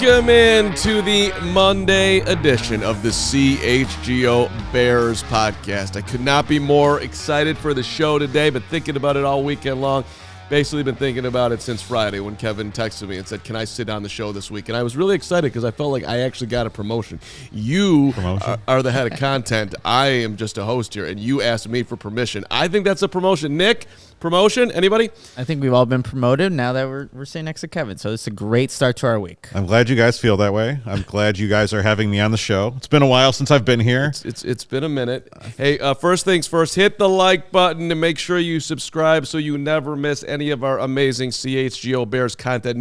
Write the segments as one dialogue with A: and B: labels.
A: Welcome into the Monday edition of the CHGO Bears Podcast. I could not be more excited for the show today, but thinking about it all weekend long. Basically been thinking about it since Friday when Kevin texted me and said, can I sit on the show this week? And I was really excited because I felt like I actually got a promotion. You are the head of content. I am just a host here, and you asked me for permission. I think that's a promotion. Nick, promotion? Anybody?
B: I think we've all been promoted now that we're sitting next to Kevin. So it's a great start to our week.
C: I'm glad you guys feel that way. I'm glad you guys are having me on the show. It's been a while since I've been here.
A: It's been a minute. Hey, first things first, hit the like button and make sure you subscribe so you never miss any of our amazing CHGO Bears content.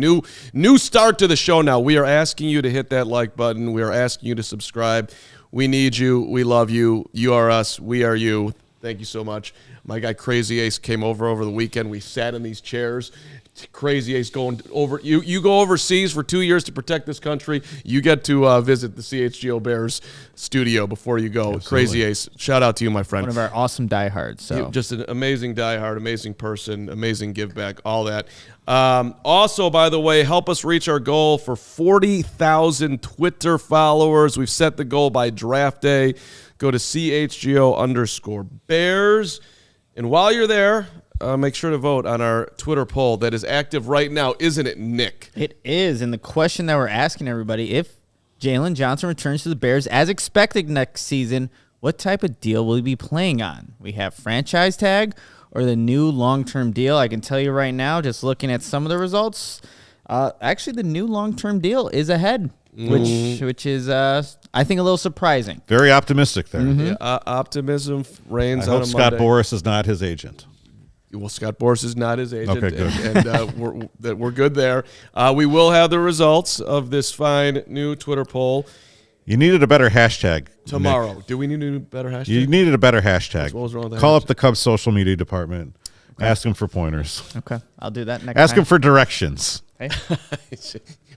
A: New start to the show now. We are asking you to hit that like button. We are asking you to subscribe. We need you. We love you. You are us. We are you. Thank you so much. My guy Crazy Ace came over the weekend. We sat in these chairs. Crazy Ace going over. You go overseas for 2 years to protect this country. You get to visit the CHGO Bears studio before you go. Absolutely. Crazy Ace, shout out to you, my friend.
B: One of our awesome diehards. So
A: just an amazing diehard, amazing person, amazing give back, all that. Also, by the way, help us reach our goal for 40,000 Twitter followers. We've set the goal by draft day. Go to CHGO_Bears. And while you're there, make sure to vote on our Twitter poll that is active right now, isn't it, Nick?
B: It is. And the question that we're asking everybody, if Jalen Johnson returns to the Bears as expected next season, what type of deal will he be playing on? We have franchise tag or the new long-term deal. I can tell you right now, just looking at some of the results, actually the new long-term deal is ahead, which is, I think, a little surprising.
C: Very optimistic there.
A: Mm-hmm. Yeah, optimism reigns
C: I
A: on
C: hope
A: a
C: Scott
A: Monday.
C: Boras is not his agent.
A: Well, Scott Boras is not his agent,
C: okay, good.
A: and we're good there. We will have the results of this fine new Twitter poll.
C: You needed a better hashtag
A: tomorrow.
C: Nick.
A: Do we need a better hashtag?
C: You needed a better hashtag.
A: What was wrong with that
C: Call
A: hashtag?
C: up the Cubs social media department. Okay. Ask them for pointers.
B: Okay, I'll do that next
C: Ask
B: time.
C: them for directions.
B: Hey.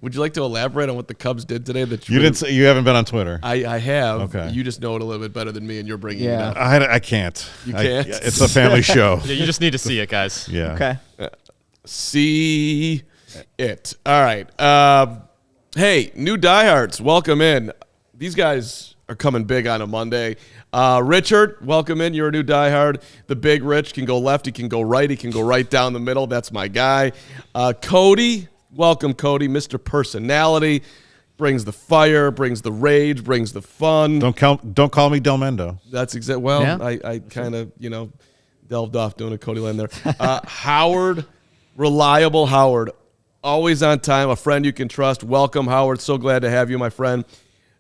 A: Would you like to elaborate on what the Cubs did today? That
C: you didn't. You haven't been on Twitter.
A: I have.
C: Okay.
A: You just know it a little bit better than me, and you're bringing it up.
C: I can't.
A: You can't?
C: It's a family show.
D: Yeah, you just need to see it, guys.
C: Yeah.
B: Okay.
A: See it. All right. Hey, new diehards, welcome in. These guys are coming big on a Monday. Richard, welcome in. You're a new diehard. The big Rich can go left. He can go right. He can go right down the middle. That's my guy. Cody, welcome, Cody. Mr. Personality. Brings the fire, brings the rage, brings the fun.
C: Don't call me Del Mendo.
A: That's exactly. Well,
B: yeah.
A: I kind of, delved off doing a Cody line there. Howard, reliable Howard. Always on time, a friend you can trust. Welcome, Howard. So glad to have you, my friend.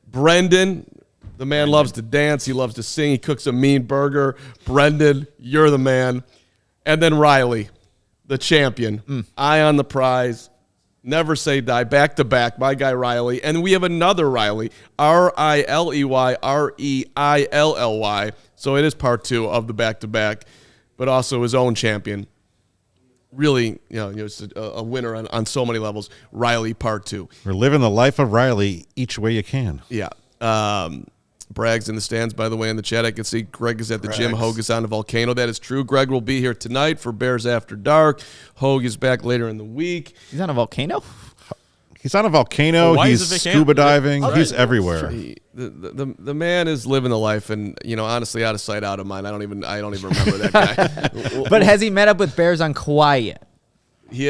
A: Brendan, the man loves to dance. He loves to sing. He cooks a mean burger. Brendan, you're the man. And then Riley, the champion. Eye on the prize. Never say die. Back to back. My guy Riley. And we have another Riley. Riley. Reilly. So it is part two of the back to back, but also his own champion. Really, it's a winner on so many levels. Riley part two.
C: We're living the life of Riley each way you can.
A: Yeah. Bragg's in the stands, by the way, in the chat. I can see Greg is at the gym. Hogue is on the Volcano. That is true. Greg will be here tonight for Bears After Dark. Hogue is back later in the week.
B: He's on a volcano?
C: He's on a volcano.
D: Well,
C: he's scuba diving. He's everywhere.
A: The man is living the life, and honestly, out of sight, out of mind. I don't even remember that guy.
B: But has he met up with Bears on Kauai yet?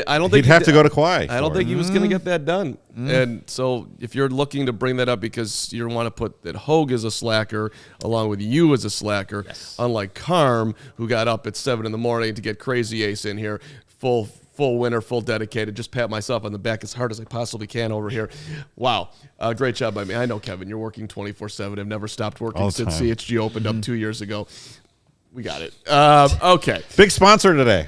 A: I don't think
C: he'd have to go to Kauai.
A: I don't think he was going to get that done. And so if you're looking to bring that up because you want to put that Hogue is a slacker along with you as a slacker, unlike Carm, who got up at 7 a.m. to get Crazy Ace in here, full winner, full dedicated. Just pat myself on the back as hard as I possibly can over here. Wow. Great job by me. I know, Kevin, you're working 24/7. I've never stopped working since CHG opened up 2 years ago. We got it. Okay.
C: Big sponsor today.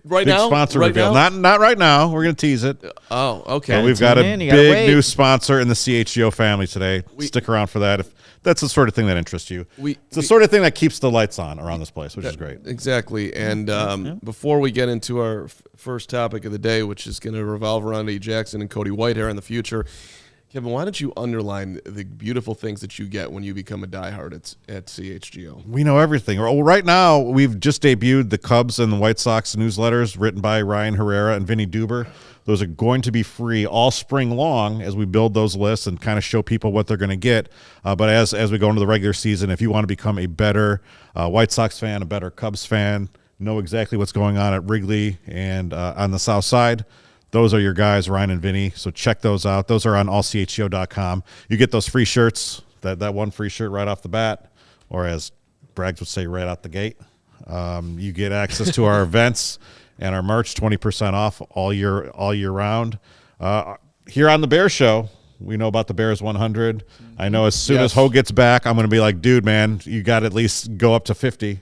A: Right
C: big
A: now?
C: sponsor
A: Right
C: reveal.
A: now?
C: Not right now. We're going to tease it.
A: Oh, okay.
C: But we've got a
B: Tune in, you gotta
C: big
B: wait.
C: new sponsor in the CHGO family today. Stick around for that if that's the sort of thing that interests you. It's the sort of thing that keeps the lights on around this place, which is great.
A: Exactly. And before we get into our first topic of the day, which is going to revolve around Eddie Jackson and Cody Whitehair in the future, Kevin, why don't you underline the beautiful things that you get when you become a diehard at CHGO?
C: We know everything. Well, right now, we've just debuted the Cubs and the White Sox newsletters written by Ryan Herrera and Vinny Duber. Those are going to be free all spring long as we build those lists and kind of show people what they're going to get. But as we go into the regular season, if you want to become a better White Sox fan, a better Cubs fan, know exactly what's going on at Wrigley and on the South Side, those are your guys, Ryan and Vinny. So check those out. Those are on allchgo.com. You get those free shirts, that one free shirt right off the bat, or as Braggs would say, right out the gate. You get access to our events and our merch, 20% off all year round. Here on the Bears Show, we know about the Bears 100. I know as soon as Ho gets back, I'm going to be like, dude, man, you got to at least go up to 50.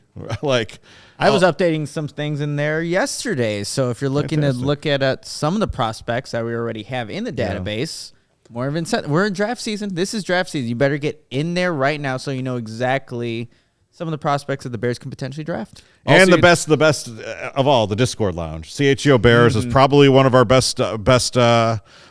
B: I was updating some things in there yesterday. So if you're looking to look at some of the prospects that we already have in the database, more of incentive. We're in draft season. This is draft season. You better get in there right now so you know exactly some of the prospects that the Bears can potentially draft.
C: And the best of all, the Discord Lounge. CHGO Bears is probably one of our best,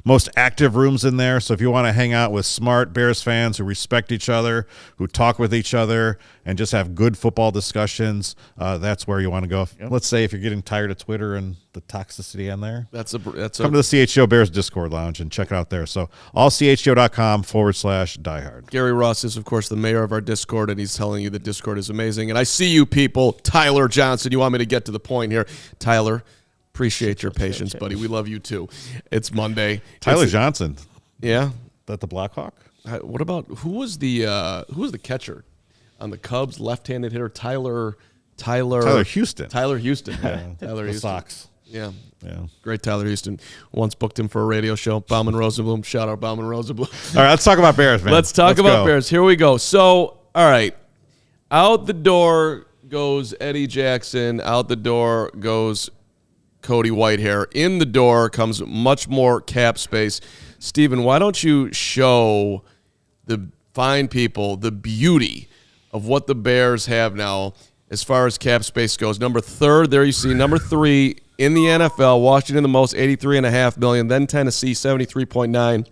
C: most active rooms in there. So if you want to hang out with smart Bears fans who respect each other, who talk with each other, and just have good football discussions, that's where you want to go. Let's say if you're getting tired of Twitter and the toxicity on there, come to the CHGO Bears Discord Lounge and check it out there. So allchgo.com/diehard.
A: Gary Ross is, of course, the mayor of our Discord, and he's telling you that Discord is amazing. And I see you people. Tyler Johnson, you want me to get to the point here. Tyler, appreciate your patience, buddy. We love you, too. It's Monday.
C: Tyler Johnson.
A: Yeah?
C: That the Blackhawk?
A: What about, who was the catcher on the Cubs, left-handed hitter? Tyler
C: Houston.
A: Tyler Houston. Yeah. Tyler
C: the
A: Houston.
C: Sox.
A: Yeah. Great Tyler Houston. Once booked him for a radio show. Bauman Rosenblum. Shout out Bauman Rosenblum.
C: All right, let's talk about Bears, man.
A: Let's talk about Bears. Here we go. So, all right. Out the door goes Eddie Jackson. Out the door goes Cody Whitehair. In the door comes much more cap space. Steven, why don't you show the fine people the beauty of what the Bears have now as far as cap space goes. Number 3, there you see number 3 in the NFL. Washington the most, $83.5 million. Then Tennessee, $73.9 million.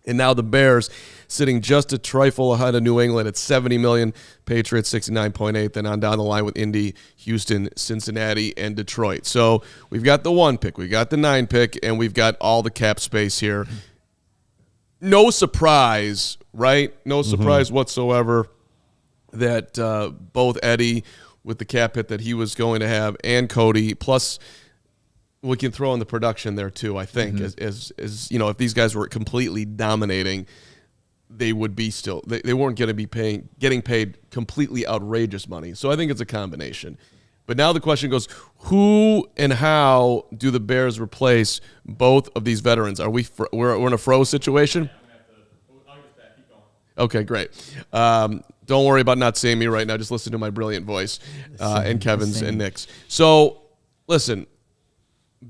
A: And now the Bears sitting just a trifle ahead of New England at $70 million. Patriots, $69.8 million. Then on down the line with Indy, Houston, Cincinnati, and Detroit. So we've got the 1 pick, we've got the 9 pick, and we've got all the cap space here. No surprise, right? No surprise whatsoever that both Eddie with the cap hit that he was going to have and Cody, plus we can throw in the production there too, I think, as you know, if these guys were completely dominating, they would be still, they weren't going to be getting paid completely outrageous money. So I think it's a combination. But now the question goes, who and how do the Bears replace both of these veterans? Are we're in a froze situation? Okay, great. Don't worry about not seeing me right now. Just listen to my brilliant voice and Kevin's and Nick's. So, listen,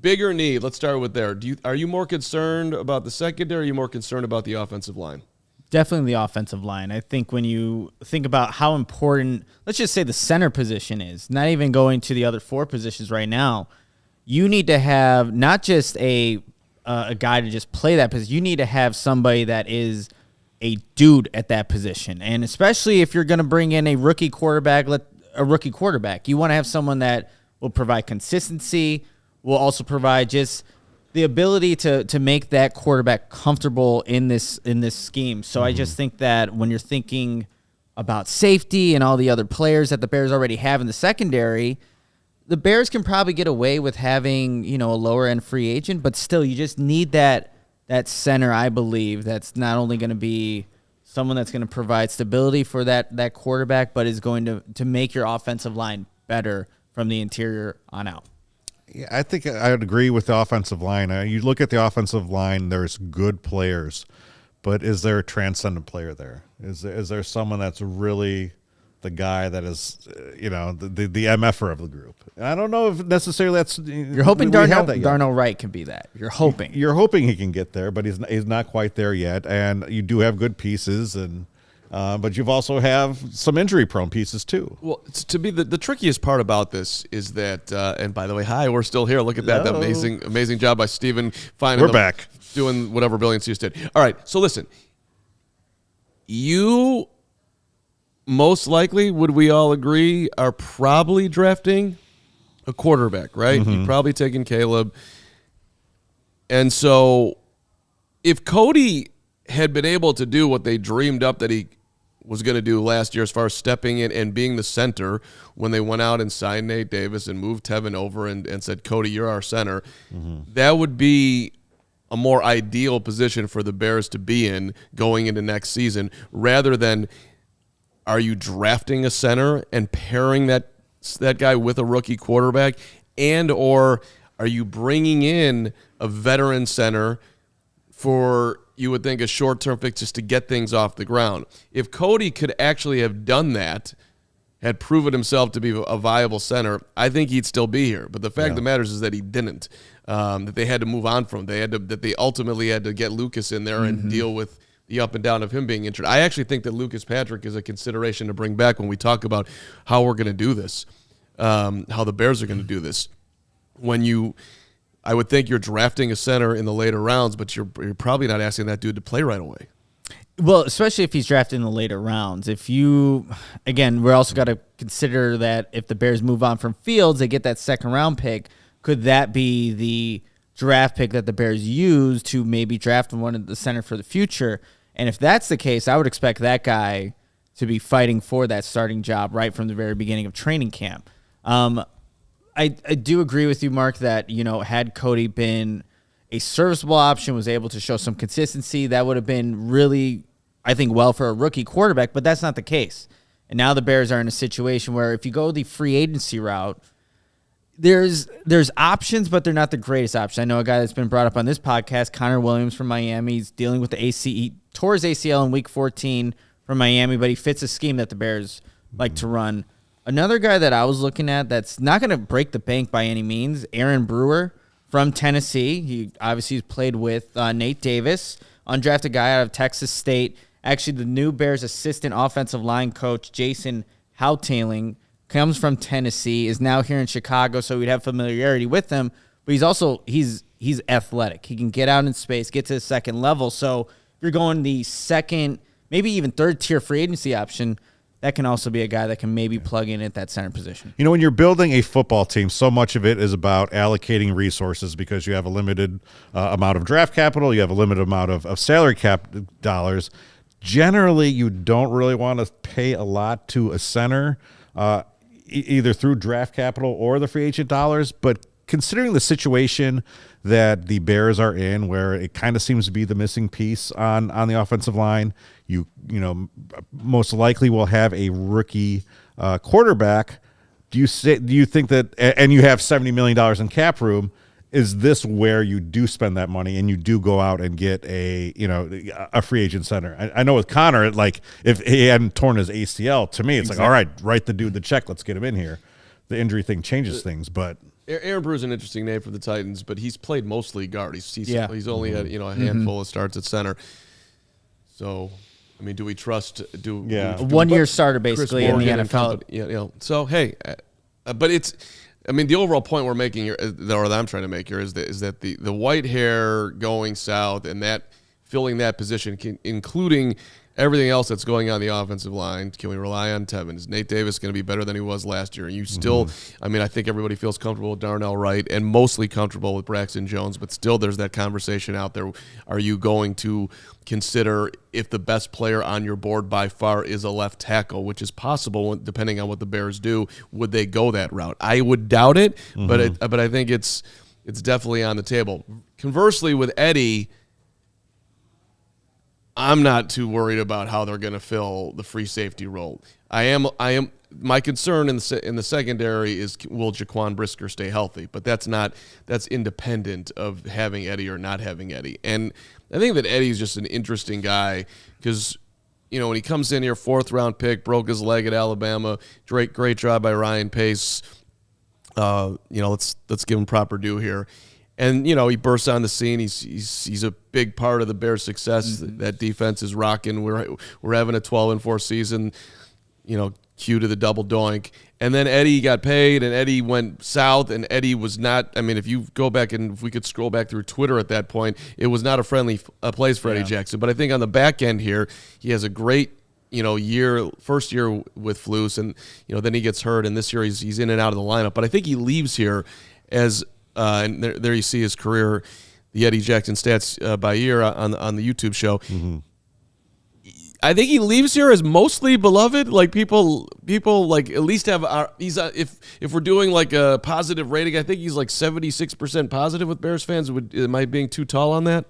A: bigger need. Let's start with there. Are you more concerned about the secondary, or are you more concerned about the offensive line?
B: Definitely the offensive line. I think when you think about how important, let's just say the center position is, not even going to the other 4 positions right now, you need to have not just a guy to just play that position. You need to have somebody that is a dude at that position. And especially if you're going to bring in a rookie quarterback, you want to have someone that will provide consistency, will also provide just the ability to make that quarterback comfortable in this scheme. So I just think that when you're thinking about safety and all the other players that the Bears already have in the secondary, the Bears can probably get away with having, a lower end free agent, but still you just need that center, I believe, that's not only going to be someone that's going to provide stability for that quarterback, but is going to make your offensive line better from the interior on out.
C: Yeah, I think I would agree with the offensive line. You look at the offensive line, there's good players, but is there a transcendent player there? Is there someone that's really the guy that is, the MFer of the group. And I don't know if necessarily that's.
B: You're hoping Darnell Wright can be that. You're hoping.
C: You're hoping he can get there, but he's not quite there yet. And you do have good pieces, and but you've also have some injury-prone pieces too.
A: Well, to me, the trickiest part about this is that, and by the way, hi, we're still here. Look at that amazing job by Steven finding.
C: We're back.
A: Doing whatever Brilliance just did. All right, so listen. You most likely, would we all agree, are probably drafting a quarterback, right?
C: Mm-hmm.
A: You're probably taking Caleb. And so if Cody had been able to do what they dreamed up that he was going to do last year as far as stepping in and being the center when they went out and signed Nate Davis and moved Tevin over and said, Cody, you're our center, that would be a more ideal position for the Bears to be in going into next season, rather than are you drafting a center and pairing that guy with a rookie quarterback, and or are you bringing in a veteran center for, you would think, a short-term fix just to get things off the ground. If Cody could actually have done that, had proven himself to be a viable center, I think he'd still be here. But the fact of the matter is that he didn't. That they had to move on from. That they ultimately had to get Lucas in there and deal with the up and down of him being injured. I actually think that Lucas Patrick is a consideration to bring back when we talk about how we're going to do this, how the Bears are going to do this. I would think you're drafting a center in the later rounds, but you're probably not asking that dude to play right away.
B: Well, especially if he's drafted in the later rounds. We're also got to consider that if the Bears move on from Fields, they get that second round pick. Could that be the draft pick that the Bears use to maybe draft one of the center for the future? And if that's the case, I would expect that guy to be fighting for that starting job right from the very beginning of training camp. I do agree with you, Mark, that, had Cody been a serviceable option, was able to show some consistency, that would have been really, I think, well for a rookie quarterback, but that's not the case. And now the Bears are in a situation where if you go the free agency route, there's options, but they're not the greatest option. I know a guy that's been brought up on this podcast, Connor Williams from Miami. He's dealing with the AC. He tore his ACL in Week 14 from Miami, but he fits a scheme that the Bears like to run. Another guy that I was looking at that's not going to break the bank by any means, Aaron Brewer from Tennessee. He obviously has played with Nate Davis, undrafted guy out of Texas State. Actually, the new Bears assistant offensive line coach, Jason Houtailing, comes from Tennessee, is now here in Chicago, so we'd have familiarity with him. But he's athletic. He can get out in space, get to the second level. So if you're going the second, maybe even third tier free agency option, that can also be a guy that can maybe plug in at that center position.
C: When you're building a football team, so much of it is about allocating resources because you have a limited amount of draft capital, you have a limited amount of salary cap dollars. Generally, you don't really want to pay a lot to a center, either through draft capital or the free agent dollars. But considering the situation that the Bears are in, where it kind of seems to be the missing piece on the offensive line, you most likely will have a rookie quarterback. Do you think that, and you have $70 million in cap room, is this where you do spend that money and you do go out and get a free agent center? I know with Connor, if he hadn't torn his ACL, to me it's like, all right, write the dude the check, let's get him in here. The injury thing changes things, but
A: Aaron Brewer's an interesting name for the Titans, but he's played mostly guard. He's only had a handful of starts at center. So, do we trust?
B: One-year starter basically in the NFL.
A: So hey, but it's. The overall point we're making here, or that I'm trying to make here, is that the Whitehair going south and that filling that position, including everything else that's going on the offensive line. Can we rely on Tevin? Is Nate Davis going to be better than he was last year? And you still, I think everybody feels comfortable with Darnell Wright and mostly comfortable with Braxton Jones, but still there's that conversation out there. Are you going to consider, if the best player on your board by far is a left tackle, which is possible depending on what the Bears do, would they go that route? I would doubt it, but I think it's definitely on the table. Conversely, with Eddie, I'm not too worried about how they're going to fill the free safety role. I am. My concern in the secondary is, will Jaquan Brisker stay healthy? But that's independent of having Eddie or not having Eddie. And I think that Eddie's just an interesting guy because, when he comes in here, 4th-round pick, broke his leg at Alabama. Great job by Ryan Pace. Let's give him proper due here. And, he bursts on the scene. He's a big part of the Bears' success. Mm-hmm. That defense is rocking. We're having a 12-4 season, cue to the double doink. And then Eddie got paid, and Eddie went south, and Eddie was not – if you go back and if we could scroll back through Twitter at that point, it was not a friendly place for Eddie Jackson. But I think on the back end here, he has a great first year with Flus, and then he ggets hurt, and this year he's in and out of the lineup. But I think he leaves here as and there you see his career, the Eddie Jackson stats by year on the YouTube show. Mm-hmm. I think he leaves here as mostly beloved. Like people like at least have if we're doing like a positive rating, I think he's like 76% positive with Bears fans. Am I being too tall on that?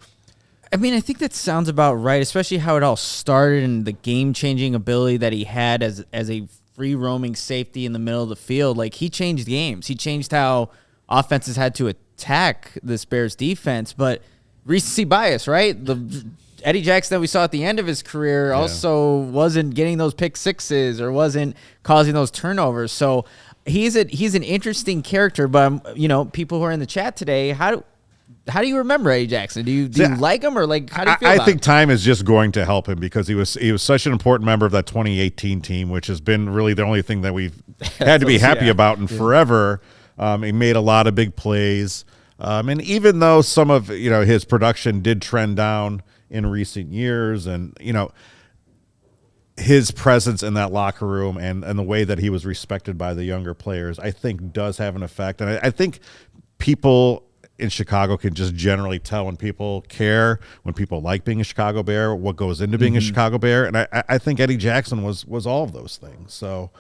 B: I think that sounds about right, especially how it all started and the game-changing ability that he had as a free-roaming safety in the middle of the field. Like, he changed games. He changed how offenses had to attack this Bears defense, but recency bias, right? The Eddie Jackson that we saw at the end of his career also wasn't getting those pick sixes or wasn't causing those turnovers. So he's an interesting character, but people who are in the chat today, how do you remember Eddie Jackson? Do you like him, or like how do you feel about him?
C: I think time is just going to help him because he was such an important member of that 2018 team, which has been really the only thing that we've had to be happy about in forever. He made a lot of big plays, and even though some of his production did trend down in recent years, and his presence in that locker room and the way that he was respected by the younger players, I think does have an effect. And I think people in Chicago can just generally tell when people care, when people like being a Chicago Bear, what goes into being a Chicago Bear. And I think Eddie Jackson was all of those things. So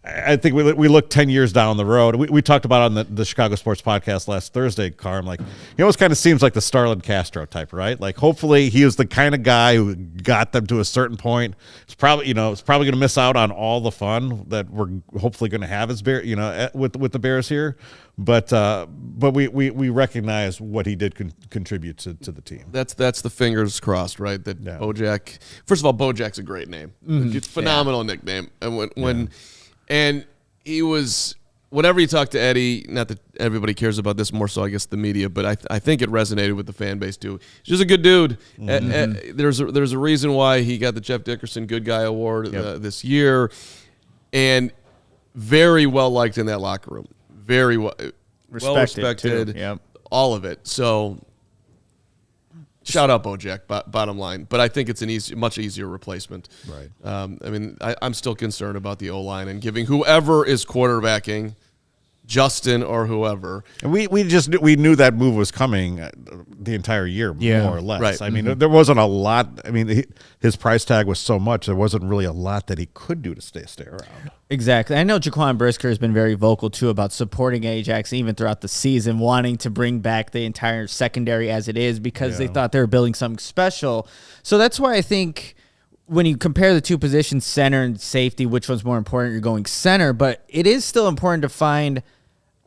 C: I think we look 10 years down the road. We talked about on the Chicago Sports Podcast last Thursday, Carm, like he almost kind of seems like the Starlin Castro type, right? Like hopefully he was the kind of guy who got them to a certain point. It's probably going to miss out on all the fun that we're hopefully going to have as Bear, with the Bears here. But we recognize what he did contribute to the team.
A: That's the fingers crossed, right? That Bojack. First of all, Bojack's a great name. It's a phenomenal nickname, and and he was, whenever you talk to Eddie, not that everybody cares about this, more so I guess the media, but I think it resonated with the fan base too. He's just a good dude. There's a reason why he got the Jeff Dickerson Good Guy Award this year, and very well liked in that locker room. Very well respected.
B: Yep.
A: All of it. So shout out Bojack, bottom line. But I think it's much easier replacement.
C: Right.
A: I'm still concerned about the O-line and giving whoever is quarterbacking, Justin or whoever.
C: And we knew that move was coming the entire year, more or less.
A: Right.
C: I mean, there wasn't a lot. I mean, his price tag was so much, there wasn't really a lot that he could do to stay around.
B: Exactly. I know Jaquan Brisker has been very vocal, too, about supporting Eddie Jackson even throughout the season, wanting to bring back the entire secondary as it is because they thought they were building something special. So that's why I think when you compare the two positions, center and safety, which one's more important, you're going center. But it is still important to find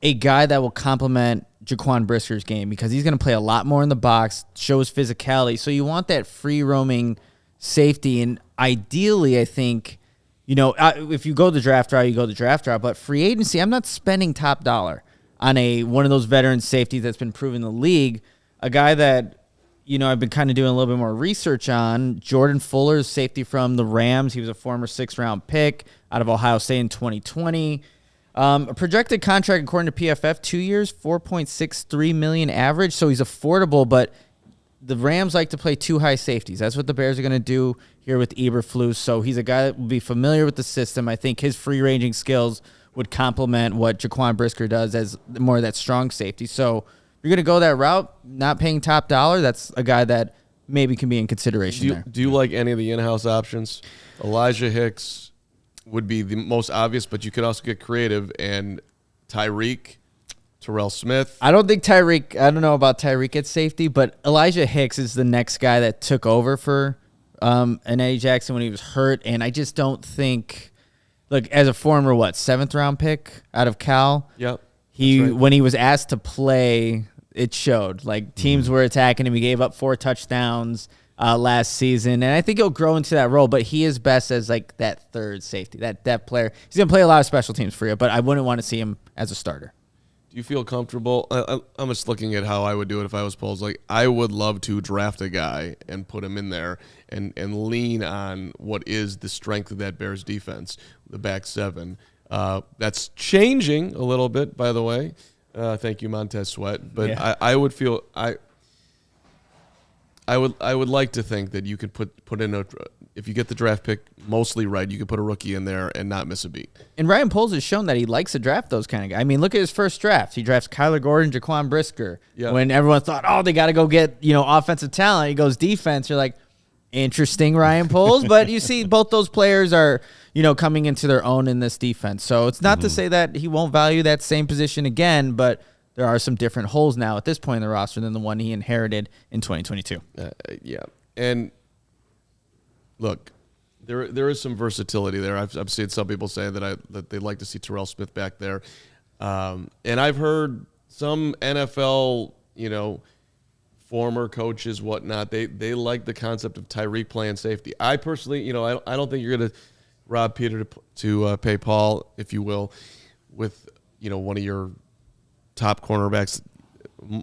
B: a guy that will complement Jaquan Brisker's game because he's going to play a lot more in the box, shows physicality. So you want that free-roaming safety. And ideally, I think, if you go the draft route, you go the draft route. But free agency, I'm not spending top dollar on one of those veteran safeties that's been proven in the league. A guy that, I've been kind of doing a little bit more research on, Jordan Fuller's safety from the Rams. He was a former 6th-round pick out of Ohio State in 2020. A projected contract, according to PFF, 2 years, $4.63 million average. So he's affordable, but the Rams like to play two high safeties. That's what the Bears are going to do here with Eberflus. So he's a guy that will be familiar with the system. I think his free-ranging skills would complement what Jaquan Brisker does as more of that strong safety. So if you're going to go that route, not paying top dollar, that's a guy that maybe can be in consideration
A: Do you like any of the in-house options? Elijah Hicks would be the most obvious, but you could also get creative, and Tyreek, Terrell Smith.
B: I don't know about Tyreek at safety, but Elijah Hicks is the next guy that took over for an Eddie Jackson when he was hurt, and I just don't think, look, as a former, 7th-round pick out of Cal,
A: yep,
B: when he was asked to play, it showed. Like, teams were attacking him. He gave up 4 touchdowns. last season, and I think he'll grow into that role. But he is best as like that third safety, that depth player. He's gonna play a lot of special teams for you, but I wouldn't want to see him as a starter.
A: Do you feel comfortable? I'm just looking at how I would do it if I was Poles. Like, I would love to draft a guy and put him in there and lean on what is the strength of that Bears defense, the back seven. That's changing a little bit, by the way. Thank you, Montez Sweat. But yeah. I would feel I would like to think that you could put in if you get the draft pick mostly right, you could put a rookie in there and not miss a beat.
B: And Ryan Poles has shown that he likes to draft those kind of guys. I mean, look at his first draft. He drafts Kyler Gordon, Jaquan Brisker. Yeah. When everyone thought, oh, they got to go get offensive talent, he goes defense. You're like, interesting, Ryan Poles. But you see both those players are coming into their own in this defense. So it's not to say that he won't value that same position again, but there are some different holes now at this point in the roster than the one he inherited in 2022.
A: Yeah. And look, there is some versatility there. I've seen some people say that they'd like to see Terrell Smith back there. And I've heard some NFL, former coaches, whatnot, they like the concept of Tyreek playing safety. I personally, I don't think you're going to rob Peter to pay Paul, if you will, with, one of your top cornerbacks,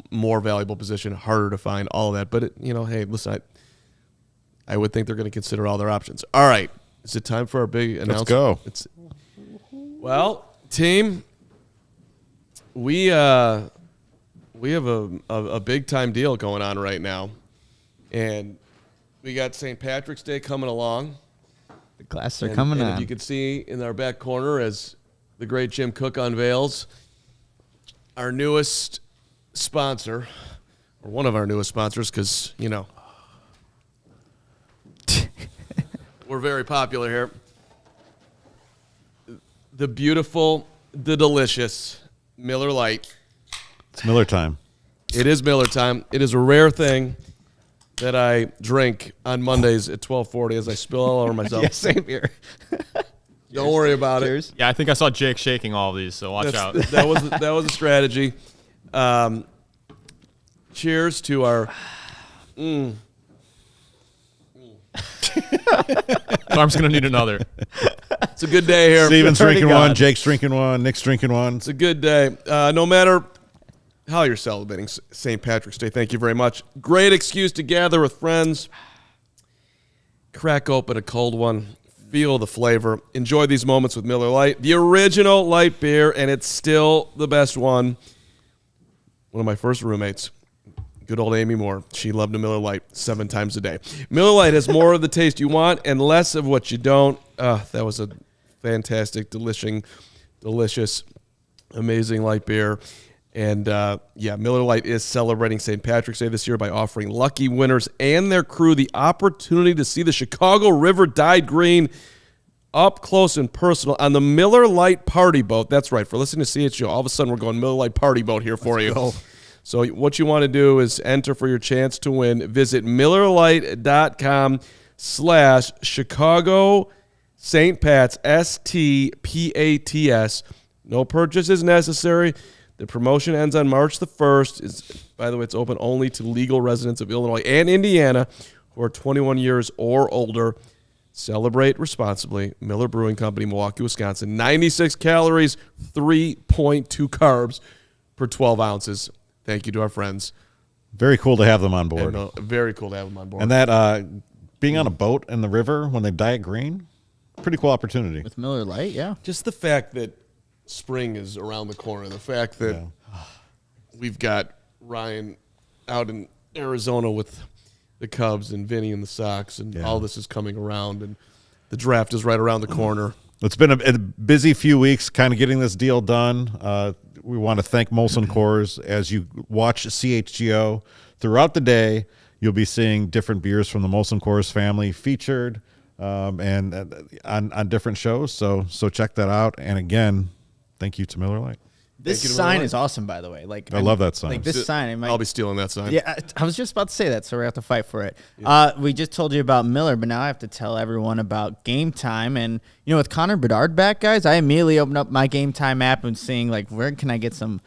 A: more valuable position, harder to find, all of that. But, hey, listen, I would think they're going to consider all their options. All right. Is it time for our big announcement?
C: Let's go.
A: Well, team, we have a big-time deal going on right now. And we got St. Patrick's Day coming along.
B: The glasses are coming on.
A: If you can see in our back corner as the great Jim Cook unveils our newest sponsor, or one of our newest sponsors, because, we're very popular here. The beautiful, the delicious Miller Lite.
C: It's Miller time.
A: It is Miller time. It is a rare thing that I drink on Mondays at 12:40 as I spill all over myself.
B: Yeah, same here.
A: Don't worry about it.
D: Yeah, I think I saw Jake shaking all of these, so watch out.
A: That was a strategy. Cheers to our.
D: Carm's going to need another.
A: It's a good day here.
C: Steven's drinking one, Jake's drinking one, Nick's drinking one.
A: It's a good day. No matter how you're celebrating St. Patrick's Day, thank you very much. Great excuse to gather with friends. Crack open a cold one. Feel the flavor. Enjoy these moments with Miller Lite, the original light beer, and it's still the best one. One of my first roommates, good old Amy Moore, she loved a Miller Lite 7 times a day. Miller Lite has more of the taste you want and less of what you don't. That was a fantastic, delicious, amazing light beer. And, Miller Lite is celebrating St. Patrick's Day this year by offering lucky winners and their crew the opportunity to see the Chicago River dyed green up close and personal on the Miller Lite Party Boat. That's right. For listening to CHGO, all of a sudden we're going Miller Lite Party Boat here for you. Go. So what you want to do is enter for your chance to win. Visit MillerLite.com/Chicago St. Pat's, STPATS. No purchase is necessary. The promotion ends on March the 1st. By the way, it's open only to legal residents of Illinois and Indiana who are 21 years or older. Celebrate responsibly. Miller Brewing Company, Milwaukee, Wisconsin. 96 calories, 3.2 carbs per 12 ounces. Thank you to our friends.
C: Very cool to have them on board.
A: Very cool to have them on board.
C: And that being on a boat in the river when they dye it green, pretty cool opportunity.
B: With Miller Lite, yeah.
A: Just the fact that spring is around the corner. The fact that we've got Ryan out in Arizona with the Cubs and Vinny in the Sox, and all this is coming around, and the draft is right around the corner.
C: It's been a busy few weeks kind of getting this deal done. We want to thank Molson Coors. As you watch CHGO throughout the day, you'll be seeing different beers from the Molson Coors family featured and on different shows. So check that out. And again, thank you to Miller Lite.
B: This sign is awesome, by the way. Like,
C: I love that sign.
B: Like this sign,
A: I'll be stealing that sign.
B: Yeah, I was just about to say that, so we have to fight for it. We just told you about Miller, but now I have to tell everyone about Game Time. And with Connor Bedard back, guys, I immediately opened up my Game Time app and seeing where can I get some,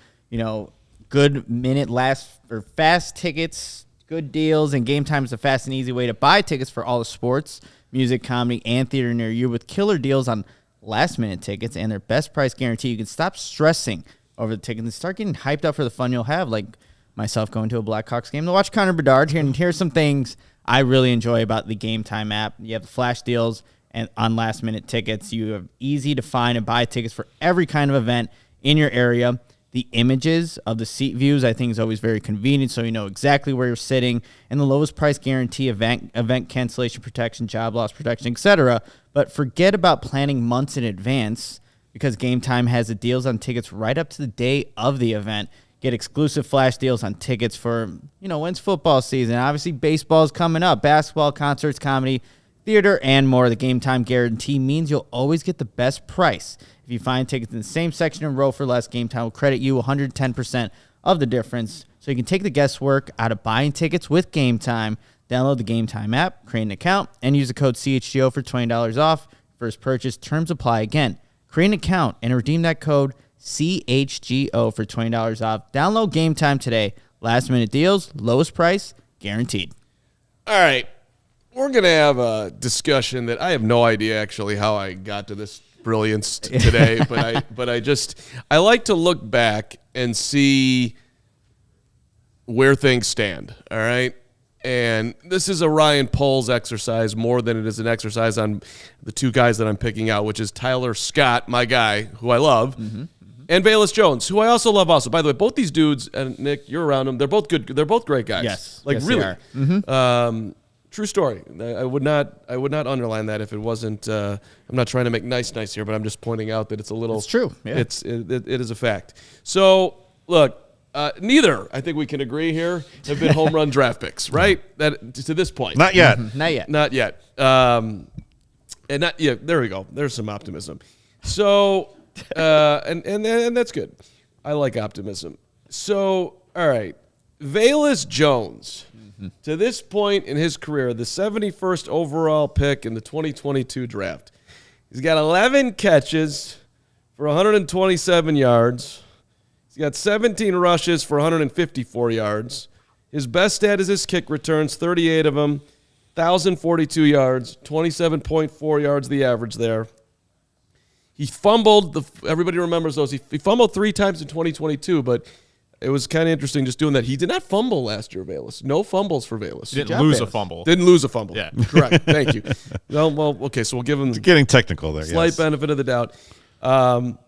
B: good fast tickets good deals, and Game Time is a fast and easy way to buy tickets for all the sports, music, comedy, and theater near you with killer deals on last-minute tickets and their best price guarantee. You can stop stressing over the tickets and start getting hyped up for the fun you'll have, like myself going to a Blackhawks game to watch Connor Bedard. Here's some things I really enjoy about the Game Time app. You have the flash deals and on last-minute tickets. You have easy to find and buy tickets for every kind of event in your area. The images of the seat views, I think, is always very convenient, so you know exactly where you're sitting. And the lowest price guarantee, event cancellation protection, job loss protection, etc. But forget about planning months in advance, because Game Time has the deals on tickets right up to the day of the event. Get exclusive flash deals on tickets for, when it's football season. Obviously, baseball's coming up. Basketball, concerts, comedy, theater, and more. The Game Time guarantee means you'll always get the best price. If you find tickets in the same section and row for less, Game Time will credit you 110% of the difference. So you can take the guesswork out of buying tickets with Game Time. Download the Game Time app, create an account, and use the code CHGO for $20 off. First purchase, terms apply. Again, create an account and redeem that code CHGO for $20 off. Download Game Time today. Last minute deals, lowest price, guaranteed.
A: All right. We're going to have a discussion that I have no idea actually how I got to this brilliance today, but I like to look back and see where things stand, all right? And this is a Ryan Poles exercise more than it is an exercise on the two guys that I'm picking out, which is Tyler Scott, my guy, who I love, and Velus Jones, who I also love also. By the way, both these dudes, and Nick, you're around them, they're both good. They're both great guys.
B: Yes.
A: Like,
B: yes,
A: really.
B: They are.
A: True story. I would not underline that if it wasn't. I'm not trying to make nice here, but I'm just pointing out that it's a little.
B: It's true. Yeah.
A: It is a fact. So look, neither I think we can agree here have been home run draft picks, right? That to this point.
C: Not yet.
B: Not yet.
A: Not yet. And not yeah. There we go. There's some optimism. So and that's good. I like optimism. So all right, Velus Jones. To this point in his career, the 71st overall pick in the 2022 draft. He's got 11 catches for 127 yards. He's got 17 rushes for 154 yards. His best stat is his kick returns, 38 of them, 1,042 yards, 27.4 yards the average there. He fumbled. Everybody remembers those. He fumbled 3 times in 2022, but it was kind of interesting just doing that. He did not fumble last year, Velus. No fumbles for Velus.
D: Didn't lose a fumble.
A: Didn't lose a fumble.
D: Yeah.
A: Correct. Thank you. Well, okay, so we'll give him
C: It's getting technical there.
A: slight
C: Yes.
A: benefit of the doubt. And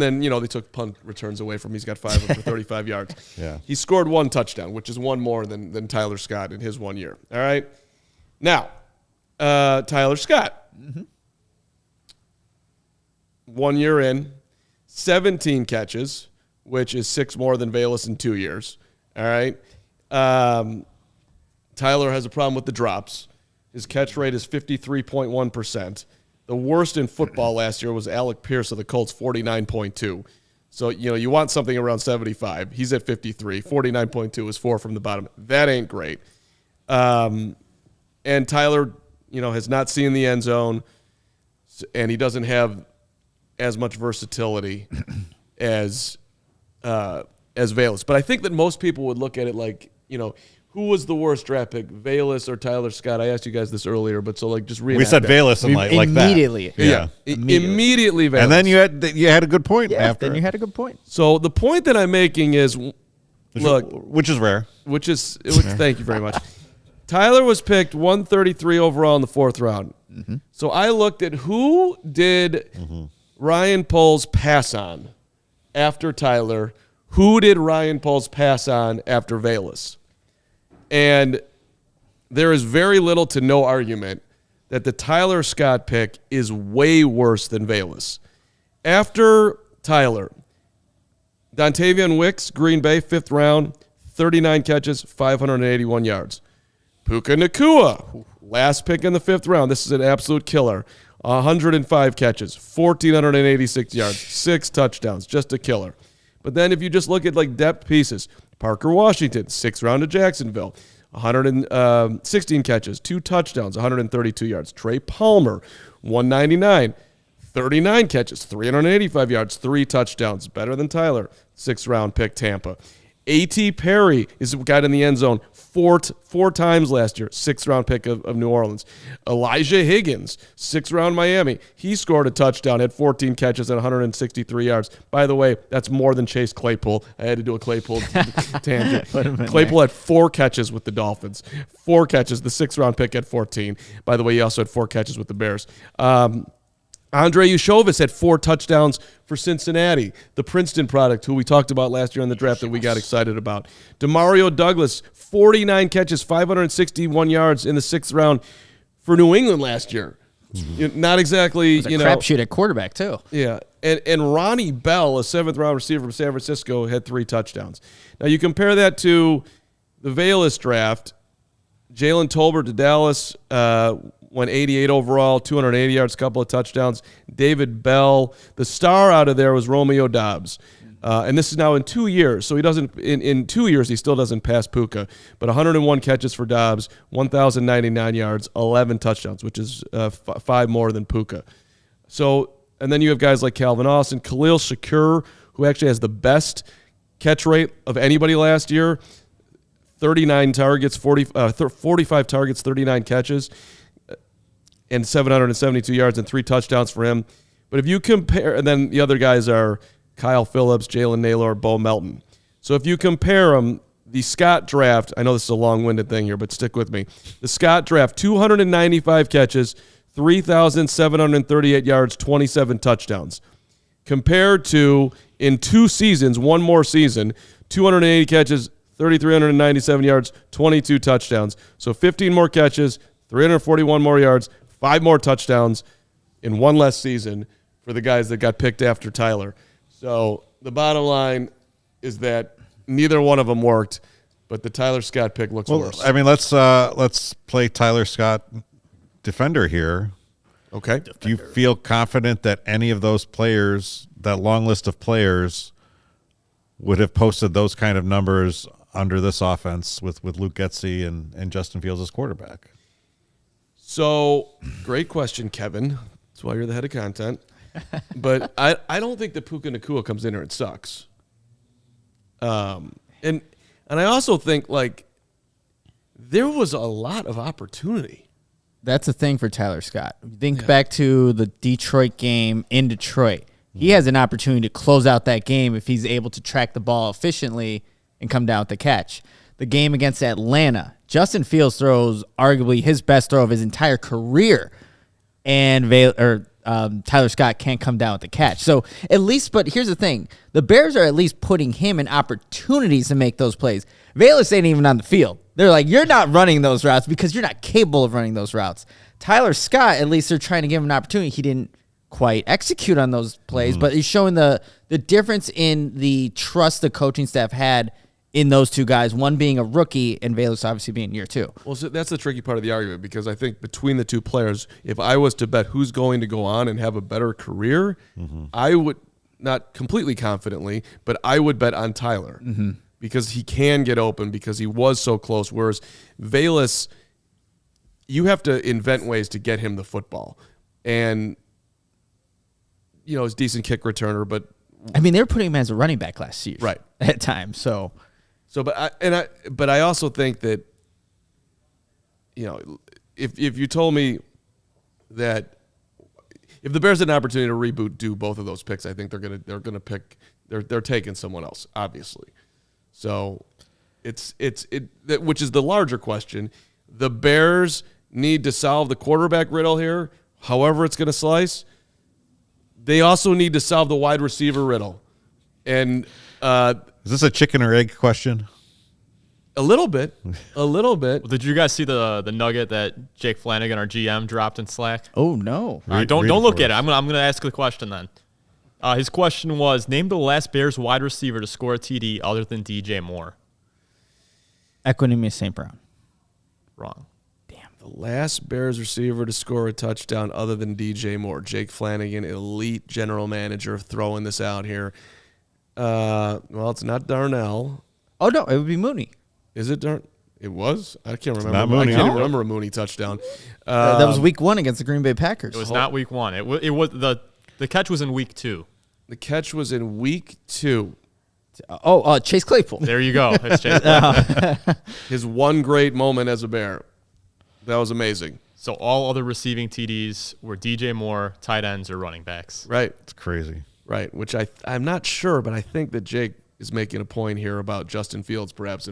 A: then, they took punt returns away from him. He's got 5 of them for 35 yards.
C: Yeah.
A: He scored 1 touchdown, which is 1 more than Tyler Scott in his 1 year. All right? Now, Tyler Scott. 1 year in, 17 catches, which is 6 more than Velus in 2 years. All right? Tyler has a problem with the drops. His catch rate is 53.1%. The worst in football last year was Alec Pierce of the Colts, 49.2. So, you want something around 75. He's at 53. 49.2 is 4 from the bottom. That ain't great. And Tyler, has not seen the end zone, and he doesn't have as much versatility as Velus. But I think that most people would look at it like, who was the worst draft pick, Velus or Tyler Scott? I asked you guys this earlier, but so just reenact
C: We said
A: that.
C: Velus and like that.
B: Immediately.
C: Yeah.
A: Immediately Velus.
C: And then you had a good point
B: Yeah,
C: after.
B: then you had a good point.
A: So the point that I'm making is,
C: which is rare.
A: thank you very much. Tyler was picked 133 overall in the 4th round. So I looked at who did Ryan Poles pass on after Tyler. Who did Ryan Poles pass on after Velus? And there is very little to no argument that the Tyler Scott pick is way worse than Velus. After Tyler, Dontavian Wicks, Green Bay, 5th round, 39 catches, 581 yards. Puka Nacua, last pick in the 5th round. This is an absolute killer. 105 catches, 1,486 yards, 6 touchdowns, just a killer. But then if you just look at depth pieces, Parker Washington, 6th round to Jacksonville, 116 catches, 2 touchdowns, 132 yards. Trey Palmer, 199, 39 catches, 385 yards, 3 touchdowns. Better than Tyler, 6th round pick Tampa. A.T. Perry is got in the end zone four times last year, 6th-round pick of New Orleans. Elijah Higgins, 6th-round Miami. He scored a touchdown, had 14 catches at 163 yards. By the way, that's more than Chase Claypool. I had to do a Claypool tangent. Claypool had 4 catches with the Dolphins. 4 catches, the 6th-round pick at 14. By the way, he also had 4 catches with the Bears. Andre Ushovis had 4 touchdowns for Cincinnati, the Princeton product, who we talked about last year in the draft that we got excited about. Demario Douglas, 49 catches, 561 yards in the 6th round for New England last year. Not exactly,
B: it was a crapshoot at quarterback too.
A: Yeah, and Ronnie Bell, a 7th-round receiver from San Francisco, had 3 touchdowns. Now you compare that to the Velas draft. Jalen Tolbert to Dallas, went 88 overall, 280 yards, couple of touchdowns. David Bell, the star out of there was Romeo Doubs. And this is now in 2 years. So he doesn't, in 2 years, he still doesn't pass Puka. But 101 catches for Doubs, 1,099 yards, 11 touchdowns, which is 5 more than Puka. So, and then you have guys like Calvin Austin, Khalil Shakur, who actually has the best catch rate of anybody last year. 39 targets, 45 targets, 39 catches, and 772 yards and 3 touchdowns for him. But if you compare, and then the other guys are Kyle Phillips, Jalen Naylor, Bo Melton. So if you compare them, the Scott draft, I know this is a long-winded thing here, but stick with me. The Scott draft, 295 catches, 3,738 yards, 27 touchdowns. Compared to, in 2 seasons, 1 more season, 280 catches, 3,397 yards, 22 touchdowns. So 15 more catches, 341 more yards, 5 more touchdowns in 1 less season for the guys that got picked after Tyler. So the bottom line is that neither one of them worked, but the Tyler Scott pick looks worse.
C: I mean, let's play Tyler Scott defender here.
A: Okay.
C: Do you feel confident that any of those players, that long list of players, would have posted those kind of numbers under this offense with Luke Getsy and Justin Fields as quarterback?
A: So, great question, Kevin. That's why you're the head of content. But I don't think that Puka Nacua comes in here and sucks. And I also think, like, there was a lot of opportunity.
B: That's the thing for Tyler Scott. Think back to the Detroit game in Detroit. He has an opportunity to close out that game if he's able to track the ball efficiently and come down with the catch. The game against Atlanta, Justin Fields throws arguably his best throw of his entire career, and Tyler Scott can't come down with the catch. So at least, but here's the thing. The Bears are at least putting him in opportunities to make those plays. Velas ain't even on the field. They're like, you're not running those routes because you're not capable of running those routes. Tyler Scott, at least they're trying to give him an opportunity. He didn't quite execute on those plays, but he's showing the difference in the trust the coaching staff had in those 2 guys, one being a rookie and Velas obviously being year 2.
A: Well, so that's the tricky part of the argument, because I think between the 2 players, if I was to bet who's going to go on and have a better career, I would, not completely confidently, but I would bet on Tyler because he can get open because he was so close, whereas Velas, you have to invent ways to get him the football. And, you know, he's a decent kick returner, but
B: I mean, they were putting him as a running back last year,
A: right,
B: at times. So,
A: but I also think that, you know, if you told me that if the Bears had an opportunity to do both of those picks, I think they're gonna pick they're taking someone else, obviously. So which is the larger question. The Bears need to solve the quarterback riddle here, however it's gonna slice. They also need to solve the wide receiver riddle. And
C: is this a chicken or egg question?
A: A little bit.
D: Well, did you guys see the nugget that Jake Flanagan, our GM, dropped in Slack?
B: Oh no!
D: Don't look at it. I'm gonna ask the question then. His question was: name the last Bears wide receiver to score a TD other than DJ Moore.
B: Equanimeous St. Brown.
D: Wrong.
A: The last Bears receiver to score a touchdown other than DJ Moore. Jake Flanagan, elite general manager, throwing this out here. Well, it's not Darnell.
B: Oh, no, it would be Mooney.
A: Is it Darnell? It was? I can't remember.
C: Not Mooney.
A: I can't even remember a Mooney touchdown.
B: That was week 1 against the Green Bay Packers.
D: It was not week 1. It was the catch was in week 2.
A: The catch was in week 2.
B: Chase Claypool.
D: There you go. It's Chase Claypool.
A: His one great moment as a Bear. That was amazing.
D: So all other receiving TDs were DJ Moore, tight ends, or running backs.
A: Right.
C: It's crazy.
A: Right, which I'm not sure, but I think that Jake is making a point here about Justin Fields perhaps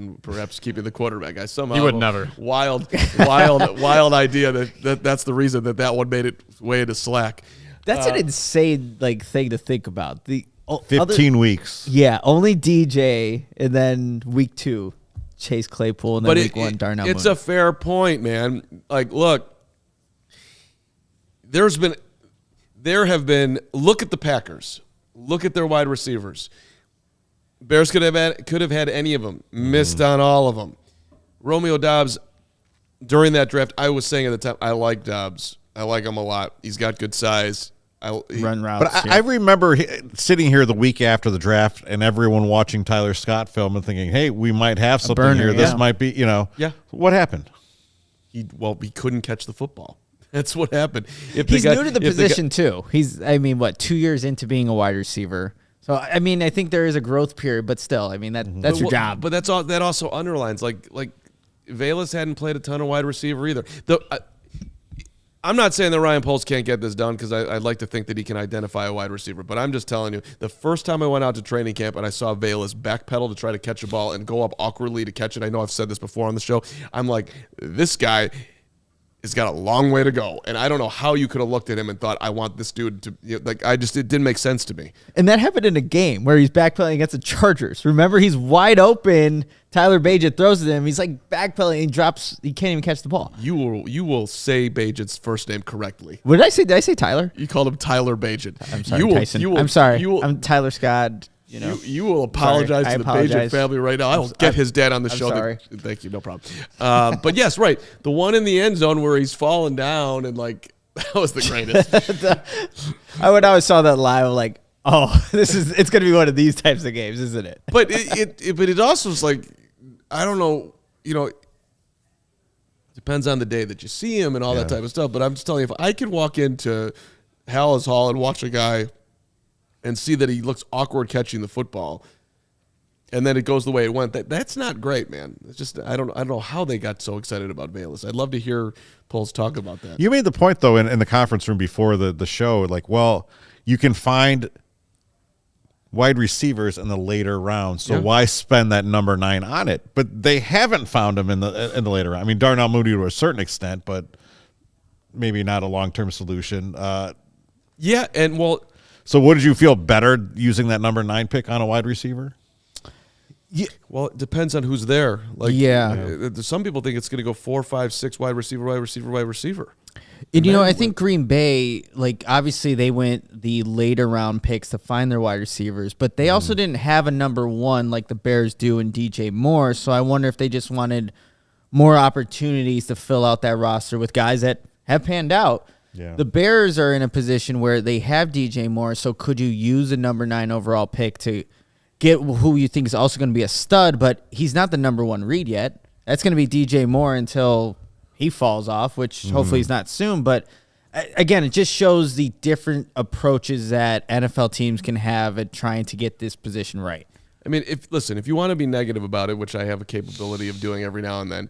A: keeping the quarterback. I somehow
D: He would never.
A: Wild idea that's the reason that one made it way into slack.
B: That's an insane thing to think about.
C: 15 weeks.
B: Yeah, only DJ, and then week 2, Chase Claypool, and then week 1, Darnell
A: It's
B: Mooney.
A: a fair point, man. Like, look, there have been. Look at the Packers. Look at their wide receivers. Bears could have had any of them. Missed on all of them. Romeo Doubs, during that draft, I was saying at the time, I like Doubs. I like him a lot. He's got good size.
B: Run routes.
C: But I remember sitting here the week after the draft and everyone watching Tyler Scott film and thinking, hey, we might have something
B: burner,
C: here. This
B: yeah.
C: might be,
A: Yeah.
C: What happened?
A: He couldn't catch the football. That's what happened.
B: He's new to the position, too. He's, 2 years into being a wide receiver. So, I think there is a growth period, but still, that's your job.
A: But that's all. That also underlines, like Velus hadn't played a ton of wide receiver either. I'm not saying that Ryan Poles can't get this done because I'd like to think that he can identify a wide receiver. But I'm just telling you, the first time I went out to training camp and I saw Velus backpedal to try to catch a ball and go up awkwardly to catch it, I know I've said this before on the show, I'm like, this guy has got a long way to go. And I don't know how you could have looked at him and thought, I want this dude to, it didn't make sense to me.
B: And that happened in a game where he's backpedaling against the Chargers. Remember, he's wide open. Tyler Bagent throws it him. He's backpedaling. He drops. He can't even catch the ball.
A: You will say Bagent's first name correctly.
B: What did I say? Did I say Tyler?
A: You called him Tyler Bagent.
B: I'm sorry, Tyson. I'm sorry. I'm Tyler Scott.
A: You will apologize to the Bagent family right now. I will get his dad on the show.
B: Sorry.
A: Thank you. No problem. But yes, right. The one in the end zone where he's falling down and that was the greatest.
B: When I saw that live, it's going to be one of these types of games, isn't it?
A: But it also is I don't know, depends on the day that you see him and all that type of stuff. But I'm just telling you, if I could walk into Hallis Hall and watch a guy and see that he looks awkward catching the football, and then it goes the way it went, that's not great, man. It's just I don't know how they got so excited about Velus. I'd love to hear Poles talk about that.
C: You made the point, though, in the conference room before the show, you can find wide receivers in the later rounds, so why spend that number 9 on it? But they haven't found him in the later round. Darnell Mooney to a certain extent, but maybe not a long-term solution.
A: Yeah, and
C: so would you feel better using that number 9 pick on a wide receiver?
A: Yeah, well, it depends on who's there. Some people think it's going to go 4, 5, 6 wide receiver.
B: And I think Green Bay, obviously they went the later round picks to find their wide receivers, but they also didn't have a number 1 like the Bears do in DJ Moore. So I wonder if they just wanted more opportunities to fill out that roster with guys that have panned out.
C: Yeah.
B: The Bears are in a position where they have DJ Moore, so could you use a number 9 overall pick to get who you think is also going to be a stud, but he's not the number 1 read yet. That's going to be DJ Moore until he falls off, which hopefully is not soon. But again, it just shows the different approaches that NFL teams can have at trying to get this position right.
A: If you want to be negative about it, which I have a capability of doing every now and then,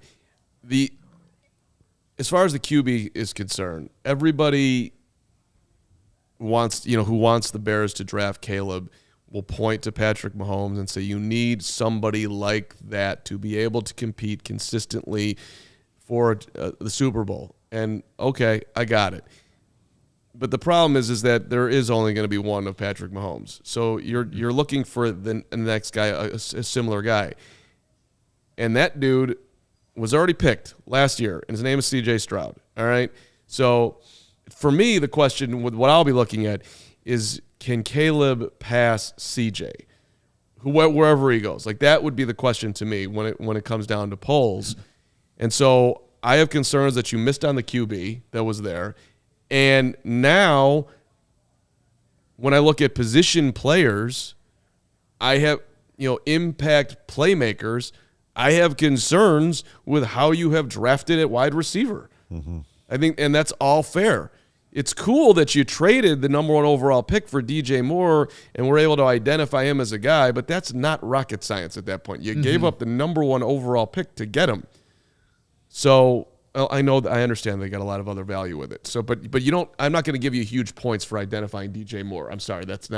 A: as far as the QB is concerned, everybody wants, who wants the Bears to draft Caleb will point to Patrick Mahomes and say, you need somebody like that to be able to compete consistently for the Super Bowl. And okay, I got it. But the problem is that there is only going to be one of Patrick Mahomes. So you're looking for the next guy, a similar guy. And that dude was already picked last year, and his name is C.J. Stroud. All right? So for me, the question with what I'll be looking at is, can Caleb pass C.J., wherever he goes? That would be the question to me when it comes down to polls. And so I have concerns that you missed on the QB that was there. And now when I look at position players, I have, impact playmakers, I have concerns with how you have drafted at wide receiver. I think, and that's all fair. it's cool that you traded the number 1 overall pick for DJ Moore and were able to identify him as a guy, but that's not rocket science at that point. You gave up the number 1 overall pick to get him. So I know that I understand they got a lot of other value with it. So, but you don't. I'm not going to give you huge points for identifying DJ Moore. I'm sorry. That's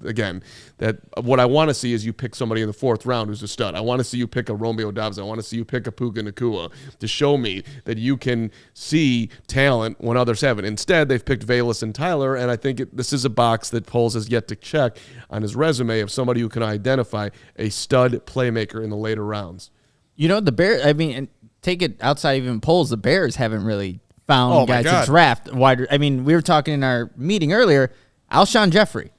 A: again that what I want to see is you pick somebody in the 4th round who's a stud. I want to see you pick a Romeo Dobbs. I want to see you pick a Puka Nacua to show me that you can see talent when others haven't. Instead, they've picked Valus and Tyler, and I think this is a box that Poles has yet to check on his resume of somebody who can identify a stud playmaker in the later rounds.
B: You know, the Bears, I mean, and take it outside even polls, the Bears haven't really found guys to draft wider. I mean, we were talking in our meeting earlier, Alshon Jeffrey,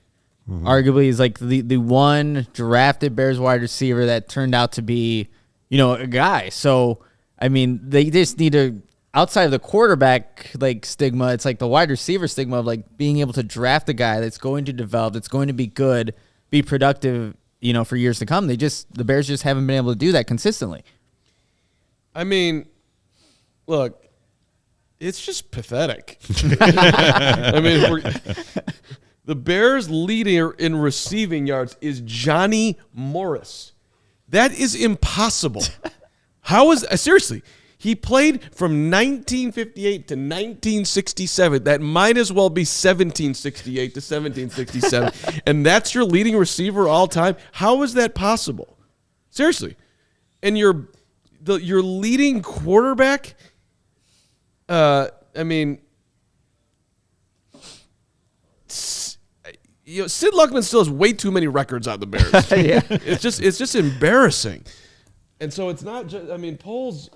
B: arguably is like the one drafted Bears wide receiver that turned out to be, you know, a guy. So, I mean, they just need to, outside of the quarterback like stigma, it's like the wide receiver stigma of like being able to draft a guy that's going to develop, that's going to be good, be productive, you know, for years to come. The Bears just haven't been able to do that consistently.
A: I mean, look, it's just pathetic. I mean, the Bears' leader in receiving yards is Johnny Morris. That is impossible. How is seriously? He played from 1958 to 1967. That might as well be 1768 to 1767. And that's your leading receiver all time? How is that possible? Seriously. And your leading quarterback, I mean, you know, Sid Luckman still has way too many records on the Bears.
B: Yeah.
A: It's just embarrassing. And so it's not just, I mean, Poles,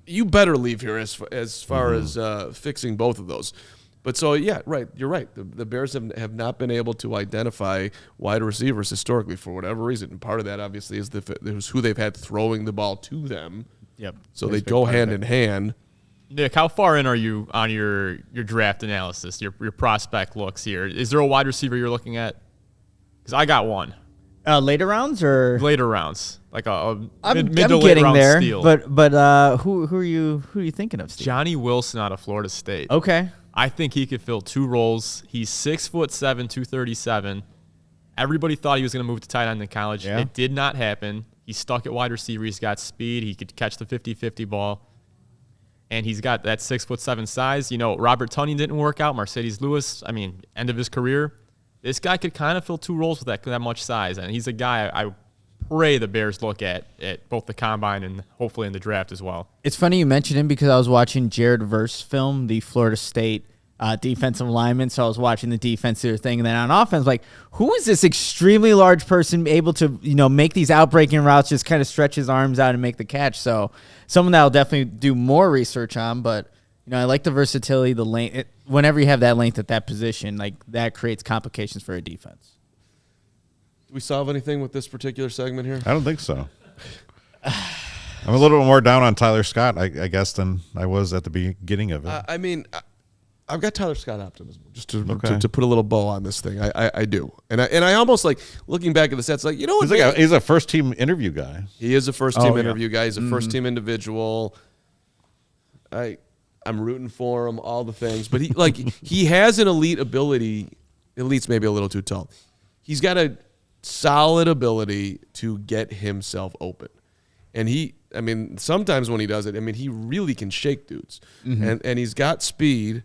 A: you better leave here as far as fixing both of those. But so, yeah, right, you're right. The Bears have not been able to identify wide receivers historically for whatever reason. And part of that, obviously, is who they've had throwing the ball to them.
B: Yep.
A: So they go hand in hand.
D: Nick, how far in are you on your draft analysis, your prospect looks here? Is there a wide receiver you're looking at? Because I got one.
B: Later rounds or
D: later rounds, like a
B: I'm
D: mid to late
B: getting
D: round
B: there.
D: steal.
B: But who are you thinking of, Steve?
D: Johnny Wilson out of Florida State.
B: Okay.
D: I think he could fill 2 roles. He's 6'7", 237. Everybody thought he was going to move to tight end in college.
B: Yeah.
D: It did not happen. He's stuck at wide receiver. He's got speed. He could catch the 50-50 ball. And he's got that 6'7" size. You know, Robert Tunney didn't work out. Mercedes Lewis, I mean, end of his career. This guy could kind of fill 2 roles with that much size. And he's a guy I pray the Bears look at both the combine and hopefully in the draft as well.
B: It's funny you mentioned him because I was watching Jared Verse film, the Florida State defensive lineman. So I was watching the defensive thing. And then on offense, like, who is this extremely large person able to, you know, make these outbreaking routes, just kind of stretch his arms out and make the catch? So someone that I'll definitely do more research on. But, you know, I like the versatility, the length. Whenever you have that length at that position, like, that creates complications for a defense.
A: Did we solve anything with this particular segment here?
C: I don't think so. I'm a little bit more down on Tyler Scott, I guess, than I was at the beginning of it.
A: I mean, I've got Tyler Scott optimism, just to put a little bow on this thing. I do, and I almost like looking back at the sets, like, you know what?
C: He's a first team interview guy.
A: He is a first team interview guy. He's a first team individual. I'm rooting for him, all the things, but he has an elite ability. Elite's maybe a little too tall. He's got a solid ability to get himself open, and I mean, sometimes when he does it, I mean, he really can shake dudes, and he's got speed.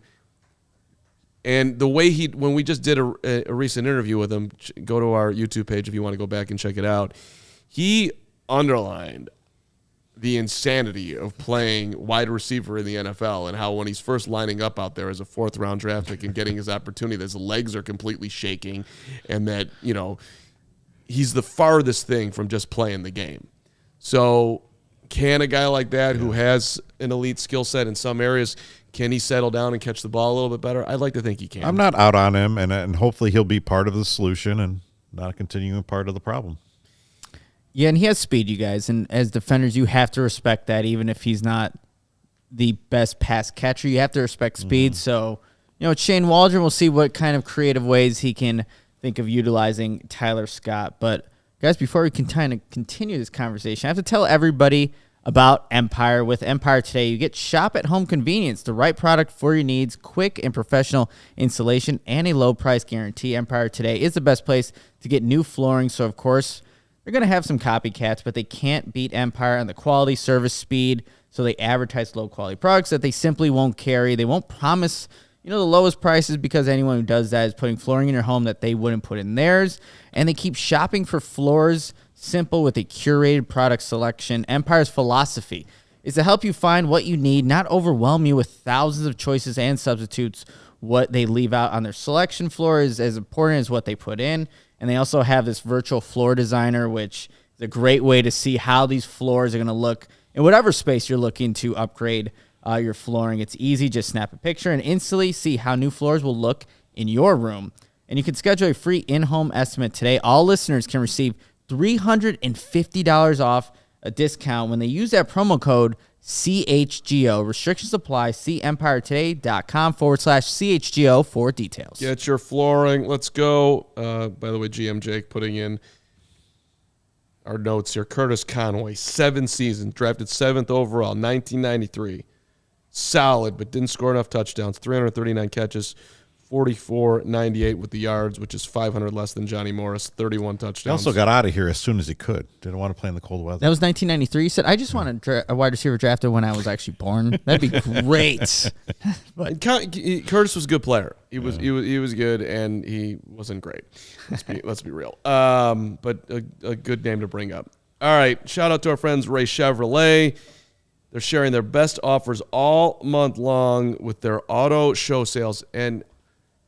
A: And the way when we just did a recent interview with him, go to our YouTube page if you want to go back and check it out. He underlined the insanity of playing wide receiver in the NFL and how when he's first lining up out there as a 4th round draft pick and getting his opportunity, that his legs are completely shaking, and that, you know, he's the farthest thing from just playing the game. So can a guy like that who has an elite skill set in some areas, can he settle down and catch the ball a little bit better? I'd like to think he can.
C: I'm not out on him, and hopefully he'll be part of the solution and not a continuing part of the problem.
B: Yeah, and he has speed, you guys. And as defenders, you have to respect that, even if he's not the best pass catcher. You have to respect speed. So, you know, Shane Waldron, will see what kind of creative ways he can think of utilizing Tyler Scott. But, guys, before we can kind of continue this conversation, I have to tell everybody about Empire. With Empire Today, you get shop-at-home convenience, the right product for your needs, quick and professional installation, and a low price guarantee. Empire Today is the best place to get new flooring. So, of course, they're going to have some copycats, but they can't beat Empire on the quality, service, speed. So they advertise low-quality products that they simply won't carry. They won't promise, the lowest prices, because anyone who does that is putting flooring in your home that they wouldn't put in theirs. And they keep shopping for floors simple with a curated product selection. Empire's philosophy is to help you find what you need, not overwhelm you with thousands of choices and substitutes. What they leave out on their selection floor is as important as what they put in. And they also have this virtual floor designer, which is a great way to see how these floors are going to look in whatever space you're looking to upgrade your flooring. It's easy. Just snap a picture and instantly see how new floors will look in your room. And you can schedule a free in-home estimate today. All listeners can receive $350 off a discount when they use that promo code CHGO. Restrictions apply. See empiretoday.com/CHGO for details.
A: Get your flooring. Let's go. By the way, GM Jake putting in our notes here. Curtis Conway, 7 seasons, drafted 7th overall, 1993. Solid, but didn't score enough touchdowns. 339 catches, 44.98 with the yards, which is 500 less than Johnny Morris. 31 touchdowns.
C: He also got out of here as soon as he could. Didn't want to play in the cold weather.
B: That was 1993. You said, I just want a wide receiver drafted when I was actually born. That'd be great.
A: Curtis was a good player. He was good, and he wasn't great. Let's be real. But a good name to bring up. All right, shout out to our friends Ray Chevrolet. They're sharing their best offers all month long with their auto show sales. And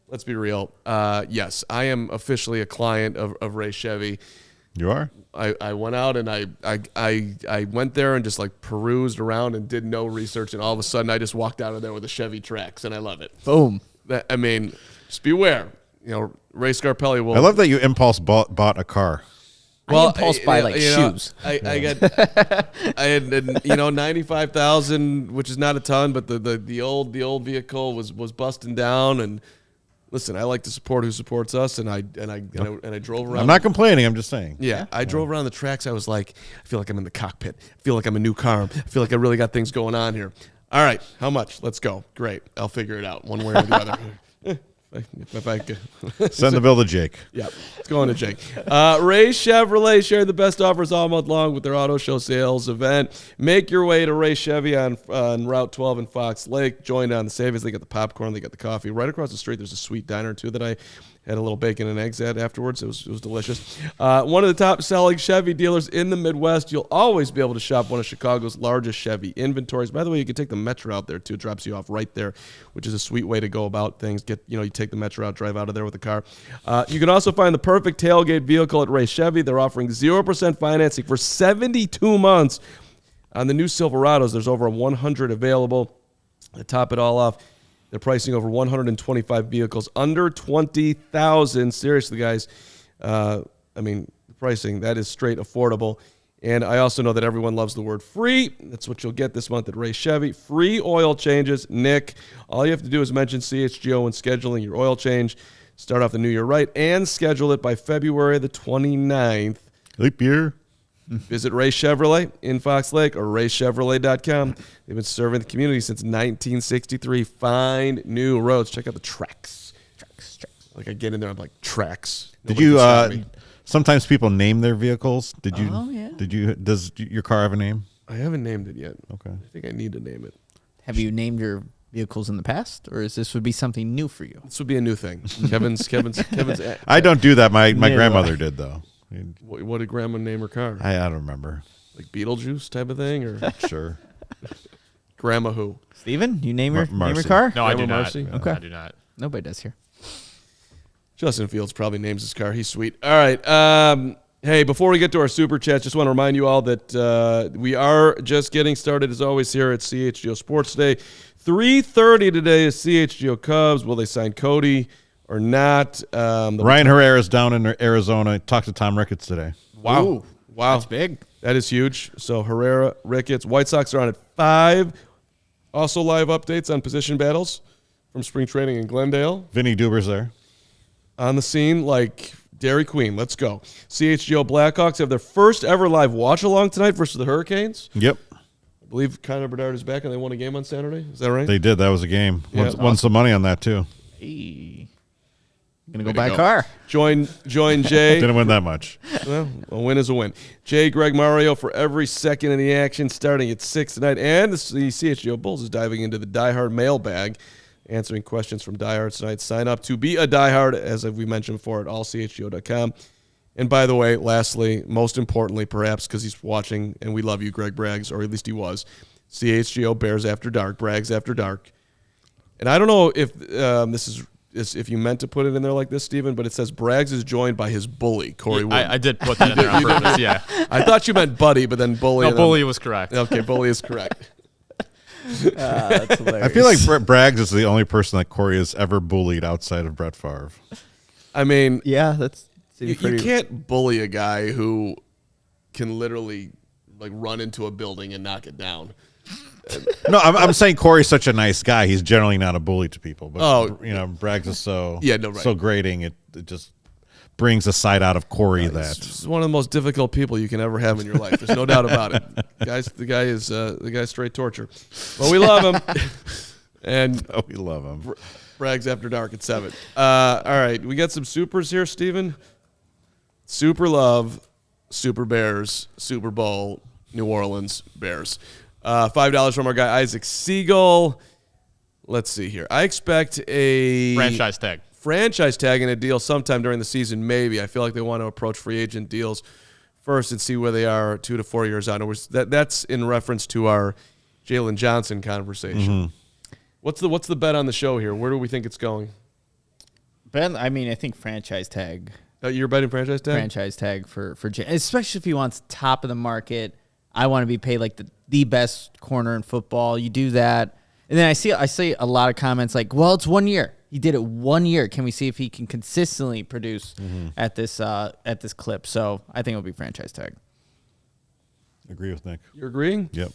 A: let's be real. Yes, I am officially a client of Ray Chevy.
C: You are?
A: I went out and I went there and just like perused around and did no research, and all of a sudden I just walked out of there with a Chevy Trax, and I love it.
B: Boom.
A: Just beware. Ray Scarpelli will.
C: I love that you impulse bought a car.
B: I impulse buy shoes.
A: I had 95,000, which is not a ton, but the old vehicle was busting down. And listen, I like to support who supports us, and I drove around.
C: I'm not complaining. I'm just saying.
A: Yeah, I drove around the tracks. I was like, I feel like I'm in the cockpit. I feel like I'm a new car. I feel like I really got things going on here. All right, how much? Let's go. Great, I'll figure it out one way or the other. If I could.
C: Send the bill to Jake.
A: Yeah, it's going to Jake. Ray Chevrolet sharing the best offers all month long with their auto show sales event. Make your way to Ray Chevy on Route 12 in Fox Lake. Join on the savings. They got the popcorn. They got the coffee. Right across the street, there's a sweet diner, too, that I had a little bacon and eggs at afterwards. It was delicious. One of the top-selling Chevy dealers in the Midwest. You'll always be able to shop one of Chicago's largest Chevy inventories. By the way, you can take the Metro out there, too. It drops you off right there, which is a sweet way to go about things. You take the Metro out, drive out of there with the car. You can also find the perfect tailgate vehicle at Ray Chevy. They're offering 0% financing for 72 months on the new Silverados. There's over 100 available. To top it all off, they're pricing over 125 vehicles under $20,000. Seriously, guys. The pricing, that is straight affordable. And I also know that everyone loves the word free. That's what you'll get this month at Ray Chevy. Free oil changes. Nick, all you have to do is mention CHGO when scheduling your oil change. Start off the new year right and schedule it by February the 29th.
C: Leap year.
A: Visit Ray Chevrolet in Fox Lake or raychevrolet.com. They've been serving the community since 1963. Find new roads. Check out the tracks. Like I get in there, I'm like, tracks.
C: Did you? Sometimes people name their vehicles. Did you?
B: Oh, yeah.
C: Did you? Does your car have a name?
A: I haven't named it yet.
C: Okay.
A: I think I need to name it.
B: Have you named your vehicles in the past, or is this would be something new for you?
A: This would be a new thing. Kevin's.
C: I don't do that. My grandmother did though.
A: What did Grandma name her car?
C: I don't remember.
A: Like Beetlejuice type of thing, or
C: Sure.
A: Grandma who?
B: Steven, you name your
C: Marcy.
B: car?
D: No, I do
A: Grandma
D: not.
A: Marcy?
B: Okay.
D: I do not.
B: Nobody does here.
A: Justin Fields probably names his car. He's sweet. All right. Hey, before we get to our super chats, just want to remind you all that we are just getting started, as always, here at CHGO Sports Day. 3:30 today is CHGO Cubs. Will they sign Cody or not?
C: Ryan Herrera is down in Arizona. Talked to Tom Ricketts today.
A: Wow.
B: Ooh,
A: Wow.
B: that's big.
A: That is huge. So Herrera, Ricketts, White Sox are on at 5. Also live updates on position battles from spring training in Glendale.
C: Vinny Duber's there.
A: On the scene like Dairy Queen. Let's go. CHGO Blackhawks have their first ever live watch-along tonight versus the Hurricanes.
C: Yep.
A: believe Connor Bedard is back and they won a game on Saturday. Is that right?
C: They did. That was a game.
A: Yeah.
C: Won some money on that too.
B: Hey. Gonna go buy a car.
A: Join Jay.
C: Didn't win that much.
A: Well, a win is a win. Jay, Greg, Mario for every second of the action starting at 6 tonight. And the CHGO Bulls is diving into the diehard mailbag, answering questions from diehards tonight. Sign up to be a diehard, as we mentioned before, at allchgo.com. And by the way, lastly, most importantly, perhaps because he's watching, and we love you, Greg Braggs, or at least he was, CHGO Bears After Dark, Braggs After Dark. And I don't know if this is if you meant to put it in there like this, Steven, but it says Braggs is joined by his bully, Corey Wood.
D: I did put that in there on purpose, yeah.
A: I thought you meant buddy, but then bully.
D: No, bully was correct.
A: Okay, bully is correct.
B: That's hilarious.
C: I feel like Braggs is the only person that Corey has ever bullied outside of Brett Favre.
A: I mean,
B: yeah, that's
A: you can't bully a guy who can literally like run into a building and knock it down.
C: No, I'm saying Corey's such a nice guy. He's generally not a bully to people. But, Braggs is so grating. It just brings a side out of Corey
A: He's one of the most difficult people you can ever have in your life. There's no doubt about it. The guy is straight torture. But we love him. And
C: we love him.
A: Braggs After Dark at 7. All right, we got some supers here, Steven. Super Love, Super Bears, Super Bowl, New Orleans Bears. $5 from our guy Isaac Siegel. Let's see here. I expect a
D: Franchise tag
A: and a deal sometime during the season, maybe. I feel like they want to approach free agent deals first and see where they are 2 to 4 years on. That's in reference to our Jalen Johnson conversation.
C: Mm-hmm.
A: What's the bet on the show here? Where do we think it's going?
B: Ben, I mean, I think franchise tag.
A: You're betting franchise tag?
B: Franchise tag for especially if he wants top of the market. I want to be paid like the best corner in football. You do that. And then I see a lot of comments like, well, it's 1 year. He did it 1 year. Can we see if he can consistently produce at this clip? So I think it'll be franchise tag.
C: Agree with Nick.
A: You're agreeing?
C: Yep.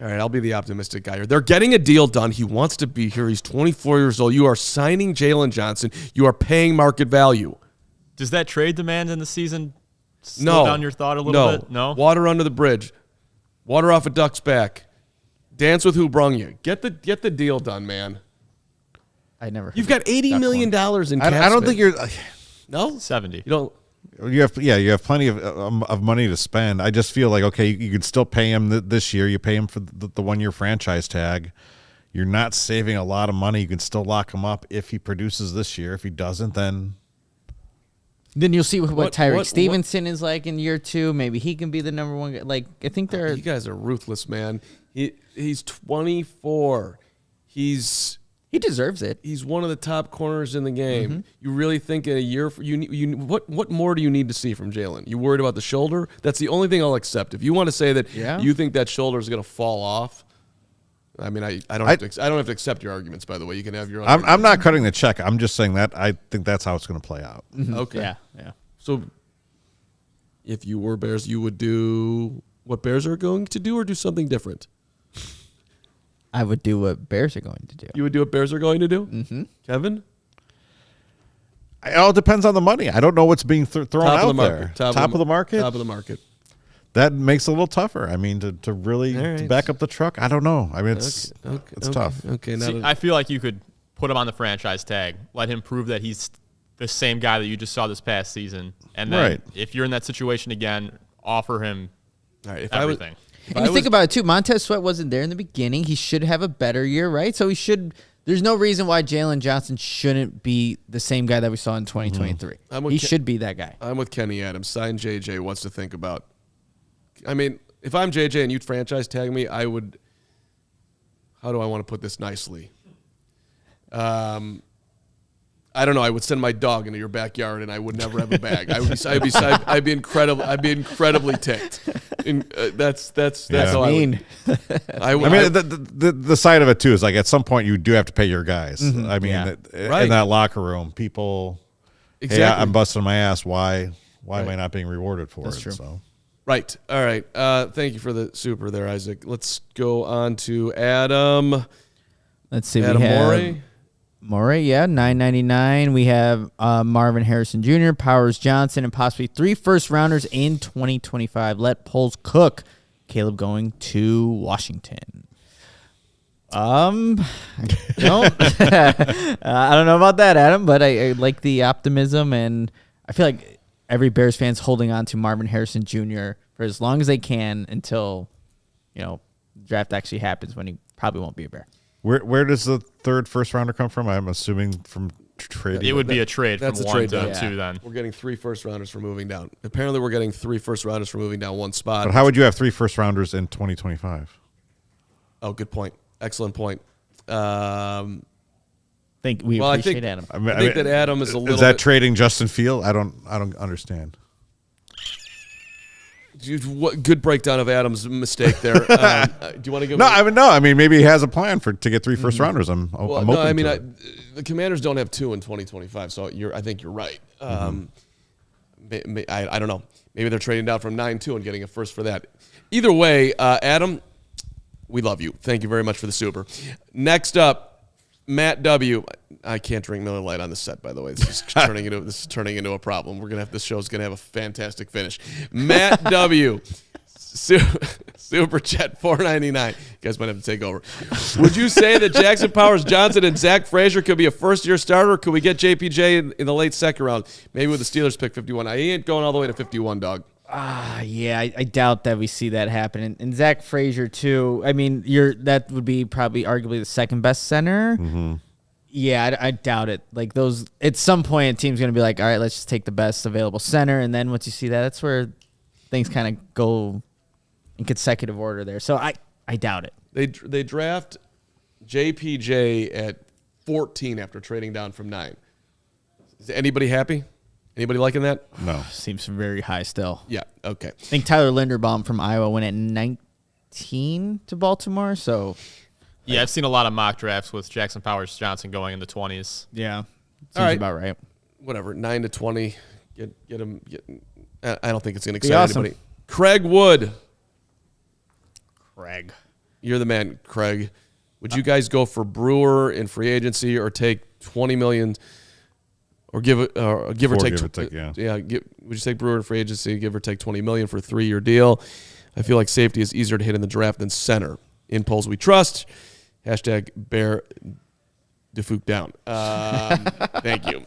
A: All right, I'll be the optimistic guy here. They're getting a deal done. He wants to be here. He's 24 years old. You are signing Jalen Johnson. You are paying market value.
D: Does that trade demand in the season slow down your thought a little bit? No.
A: Water under the bridge. Water off a duck's back. Dance with who brung you. Get the deal done, man.
B: I never.
A: You've got $80 million in cash.
C: I don't think you're.
A: No?
D: 70.
A: You don't.
C: You have plenty of money to spend. I just feel like, okay, you can still pay him this year. You pay him for the 1 year franchise tag. You're not saving a lot of money. You can still lock him up if he produces this year. If he doesn't, then
B: you'll see what Tyreek Stevenson is like in year 2. Maybe he can be the number one guy. Like, I think they're.
A: You guys are ruthless, man. He's 24.
B: He deserves it.
A: He's one of the top corners in the game. You really think in a year what more do you need to see from Jalen? You worried about the shoulder? That's the only thing I'll accept. If you want to say that you think that shoulder is going to fall off, I mean, I don't have to accept your arguments. By the way, you can have your own.
C: I'm not cutting the check. I'm just saying that I think that's how it's going to play out.
A: Okay.
B: Yeah.
A: So, if you were Bears, you would do what Bears are going to do, or do something different.
B: I would do what Bears are going to do.
A: You would do what Bears are going to do? Mm-hmm. Kevin?
C: It all depends on the money. I don't know what's being thrown out there.
A: Top of the market.
C: That makes it a little tougher. I mean, to really to back up the truck, I don't know. I mean, it's tough.
A: Okay,
D: See, I feel like you could put him on the franchise tag, let him prove that he's the same guy that you just saw this past season, and then if you're in that situation again, offer him everything.
B: And you think about it, too. Montez Sweat wasn't there in the beginning. He should have a better year, right? So there's no reason why Jalen Johnson shouldn't be the same guy that we saw in 2023. He should be that guy.
A: I'm with Kenny Adams. Sign JJ. What's to think about? I mean, if I'm JJ and you'd franchise tag me, I would. How do I want to put this nicely? I don't know. I would send my dog into your backyard, and I would never have a bag. I'd be incredibly ticked. That's how I mean.
C: The side of it too is like at some point you do have to pay your guys. I mean, in that locker room, people. Exactly. Hey, I'm busting my ass. Why am I not being rewarded for it?
B: True.
C: So.
A: Right. All right. Thank you for the super there, Isaac. Let's go on to Adam.
B: Let's see.
A: Adam Morey.
B: Morey, yeah, $9.99. We have Marvin Harrison Jr., Powers Johnson, and possibly 3 first-rounders in 2025. Let polls cook. Caleb going to Washington. No, I don't know about that, Adam, but I like the optimism, and I feel like every Bears fan's holding on to Marvin Harrison Jr. for as long as they can until, the draft actually happens, when he probably won't be a Bear.
C: Where does the third first rounder come from? I'm assuming from trading.
D: It would be a trade from
A: That's a
D: 1
A: trade
D: to
A: down.
D: 2 then.
A: We're getting 3 first rounders for moving down. Apparently, we're getting 3 first rounders for moving down 1 spot.
C: But how would you have 3 first rounders in 2025?
A: Oh, good point. Excellent point.
B: I think we
A: Well, I
B: appreciate
A: think-
B: Adam.
A: I think that Adam is a little
C: Is that
A: bit-
C: trading Justin Field? I don't understand.
A: Good breakdown of Adam's mistake there. Do you want to go?
C: No, I mean maybe he has a plan to get 3 first rounders. I'm open to it.
A: The Commanders don't have 2 in 2025, so I think you're right. I don't know. Maybe they're trading down from 9-2 and getting a first for that. Either way, Adam, we love you. Thank you very much for the super. Next up, Matt W. I can't drink Miller Lite on the set, by the way. This is turning into a problem. This show's gonna have a fantastic finish. Matt W. Super chat $4.99. You guys might have to take over. Would you say that Jackson Powers Johnson and Zach Frazier could be a first-year starter, or could we get JPJ in the late second round? Maybe with the Steelers pick 51. I ain't going all the way to 51, dog.
B: Yeah, I doubt that we see that happen. And Zach Frazier too. I mean, that would be probably arguably the second best center.
C: Mm-hmm.
B: Yeah, I doubt it. Like those, at some point, a team's gonna be like, all right, let's just take the best available center. And then once you see that, that's where things kind of go in consecutive order there. So I doubt it.
A: They draft JPJ at 14 after trading down from 9. Is anybody happy? Anybody liking that?
C: No.
B: Seems very high still.
A: Yeah. Okay.
B: I think Tyler Linderbaum from Iowa went at 19 to Baltimore. So
D: Yeah, I've seen a lot of mock drafts with Jackson Powers Johnson going in the 20s.
B: yeah, seems
A: All right.
B: about right.
A: Whatever. 9 to 20. Get him. I don't think it's going to
B: Be
A: excite
B: awesome.
A: anybody. Craig Wood.
B: Craig.
A: You're the man, Craig. Would you guys go for Brewer in free agency, or take $20 million, or give or take?
C: Give or take, yeah.
A: Would you take Brewer in free agency, give or take $20 million for a 3-year deal? I feel like safety is easier to hit in the draft than center. In polls we trust. Hashtag Bear Defuke down. Thank you.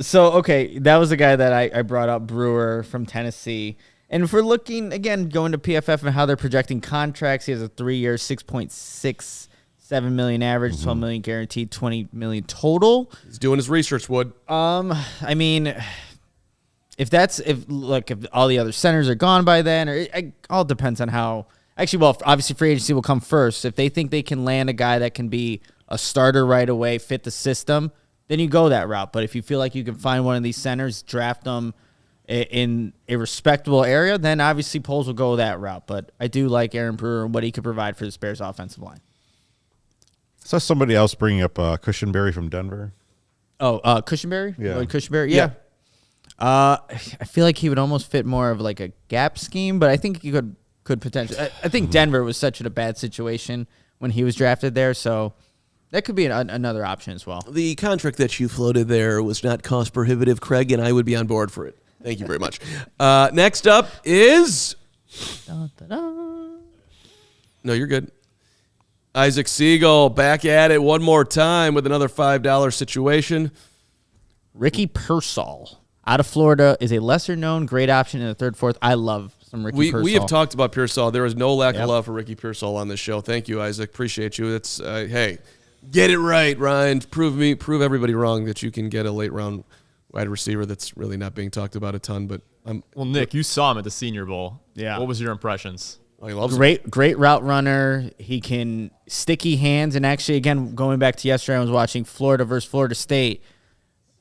B: So, okay, that was the guy that I brought up, Brewer from Tennessee. And if we're looking, again, going to PFF and how they're projecting contracts, he has a 3-year, $6.67 million average, $12 million guaranteed, $20 million total.
A: He's doing his research, Wood.
B: I mean, if all the other centers are gone by then, or it all depends on how. Actually, well, obviously free agency will come first. If they think they can land a guy that can be a starter right away, fit the system, then you go that route. But if you feel like you can find one of these centers, draft them in a respectable area, then obviously polls will go that route. But I do like Aaron Brewer and what he could provide for the Bears offensive line.
C: Saw somebody else bringing up Cushenberry from Denver.
B: Oh, Cushenberry?
C: Yeah.
B: Lloyd Cushenberry? Yeah. I feel like he would almost fit more of like a gap scheme, but I think he could potentially. I think Denver was such a bad situation when he was drafted there, so that could be another option as well.
A: The contract that you floated there was not cost prohibitive, Craig, and I would be on board for it. Thank you very much. Next up is... No, you're good. Isaac Siegel back at it one more time with another $5 situation.
B: Ricky Pearsall out of Florida is a lesser-known great option in the third, fourth. I love some Ricky Pearsall.
A: We have talked about Pearsall. There is no lack of love for Ricky Pearsall on this show. Thank you, Isaac. Appreciate you. It's hey, get it right, Ryan. Prove everybody wrong that you can get a late round wide receiver that's really not being talked about a ton. But
D: Well, Nick, you saw him at the Senior Bowl.
B: Yeah.
D: What was your impressions?
A: he loves
B: great route runner. He can sticky hands. And actually, again, going back to yesterday, I was watching Florida versus Florida State.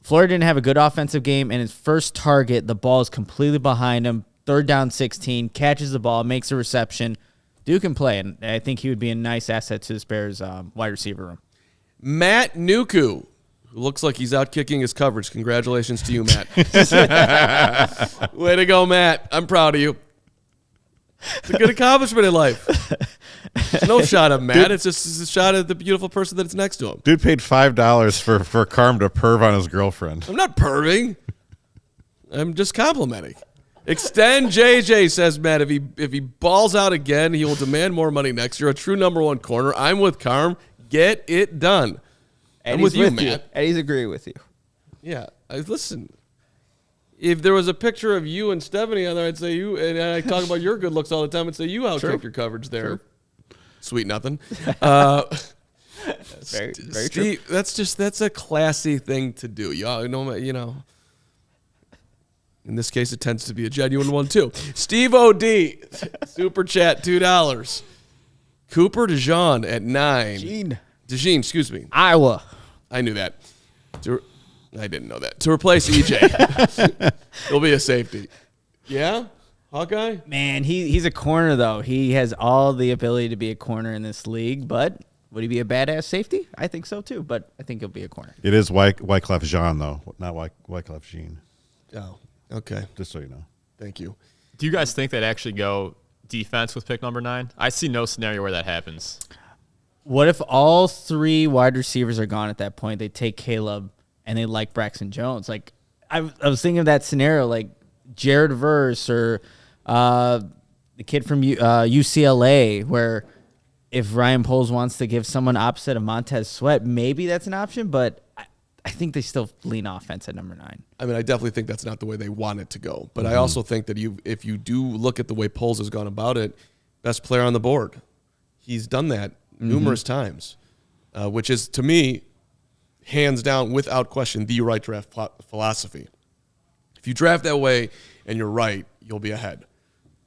B: Florida didn't have a good offensive game, and his first target, the ball is completely behind him. 3rd down 16, catches the ball, makes a reception. Dude can play, and I think he would be a nice asset to this Bears wide receiver room.
A: Matt Nuku, who looks like he's out kicking his coverage. Congratulations to you, Matt. Way to go, Matt. I'm proud of you. It's a good accomplishment in life. There's no shot of Matt. It's just a shot at the beautiful person that's next to him.
C: Dude paid $5 for Carm to perv on his girlfriend.
A: I'm not perving. I'm just complimenting. Extend JJ, says Matt. If he balls out again, he will demand more money next year. A true number one corner. I'm with Carm. Get it done. I'm with you, Matt.
B: Eddie's agreeing with you.
A: Yeah. Listen, if there was a picture of you and Stephanie on there, I'd say you, and I talk about your good looks all the time and say you outkicked your coverage there. True. Sweet nothing.
B: Very
A: Steve,
B: true.
A: That's a classy thing to do. You know. In this case, it tends to be a genuine one too. Steve O.D. Super chat $2. Cooper DeJean at 9. DeJean, excuse me.
B: Iowa.
A: I knew that. I didn't know that. To replace EJ, he'll be a safety. Yeah, Hawkeye.
B: Man, he's a corner though. He has all the ability to be a corner in this league, but would he be a badass safety? I think so too, but I think he'll be a corner.
C: It is Wyclef Jean though, not Wyclef Jean.
A: Oh, okay.
C: Just so you know.
A: Thank you.
D: Do you guys think they'd actually go defense with pick number 9? I see no scenario where that happens.
B: What if all 3 wide receivers are gone at that point? They take Caleb and they like Braxton Jones. Like I was thinking of that scenario, like Jared Verse or the kid from UCLA, where if Ryan Poles wants to give someone opposite of Montez Sweat, maybe that's an option. But I think they still lean offense at number 9.
A: I mean, I definitely think that's not the way they want it to go. But I also think that if you do look at the way Poles has gone about it, best player on the board. He's done that numerous times, which is, to me, hands down, without question, the right draft philosophy. If you draft that way and you're right, you'll be ahead.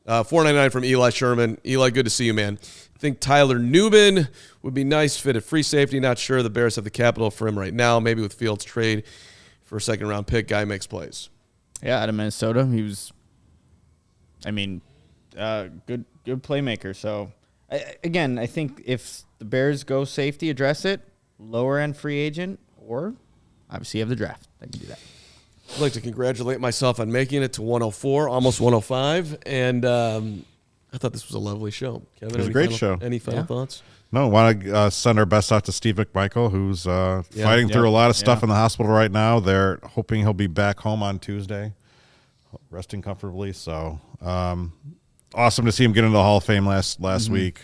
A: $4.99 from Eli Sherman. Eli, good to see you, man. Think Tyler Newman would be nice fit at free safety. Not sure the Bears have the capital for him right now. Maybe with Fields trade for a second-round pick. Guy makes plays.
B: Yeah, out of Minnesota. He was, good playmaker. So, again, I think if the Bears go safety, address it, lower-end free agent, or obviously you have the draft. They can do that.
A: I'd like to congratulate myself on making it to 104, almost 105, and I thought this was a lovely show. Kevin,
C: it was a great show.
A: Any final thoughts?
C: No, want to send our best out to Steve McMichael, who's fighting through a lot of stuff in the hospital right now. They're hoping he'll be back home on Tuesday, resting comfortably. So awesome to see him get into the Hall of Fame last week.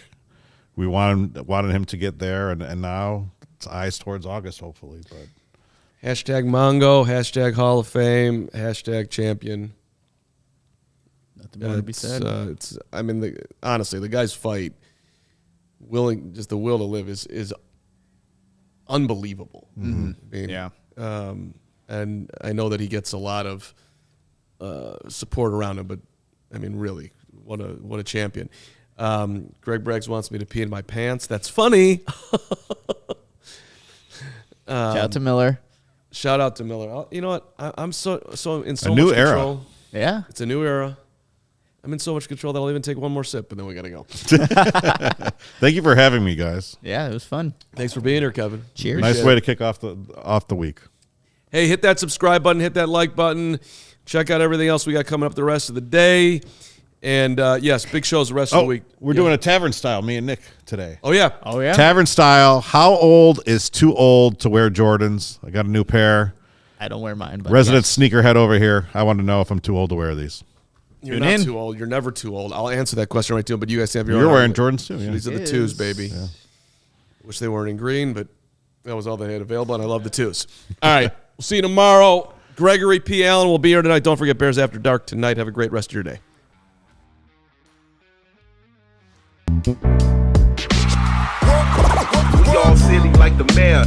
C: We wanted him to get there, and now it's eyes towards August, hopefully. But
A: hashtag Mongo, hashtag Hall of Fame, hashtag champion.
B: Nothing more to be said.
A: Honestly, the guy's fight, just the will to live is unbelievable. And I know that he gets a lot of support around him, but I mean, really, what a champion. Greg Braggs wants me to pee in my pants. That's funny.
B: Shout out to Miller.
A: Shout out to Miller. You know what? I'm so in so
C: a new
A: much control.
C: era.
B: Yeah,
A: it's a new era. I'm in so much control that I'll even take one more sip, and then we got to go.
C: Thank you for having me, guys.
B: Yeah, it was fun.
A: Thanks for being here, Kevin.
B: Cheers.
C: Nice way to kick off the week.
A: Hey, hit that subscribe button, hit that like button. Check out everything else we got coming up the rest of the day. And, yes, big shows the rest of the week.
C: We're doing a Tavern Style, me and Nick, today.
A: Oh, yeah.
C: Tavern Style. How old is too old to wear Jordans? I got a new pair.
B: I don't wear mine. But
C: Resident sneakerhead over here. I want to know if I'm too old to wear these.
A: You're not too old. You're never too old. I'll answer that question right to him, but you guys have your own.
C: You're wearing Jordans, too. Yeah.
A: These are the twos, baby. Yeah. Wish they weren't in green, but that was all they had available, and I love the twos. All right. We'll see you tomorrow. Gregory P. Allen will be here tonight. Don't forget Bears After Dark tonight. Have a great rest of your day.
E: We all silly like the mayor.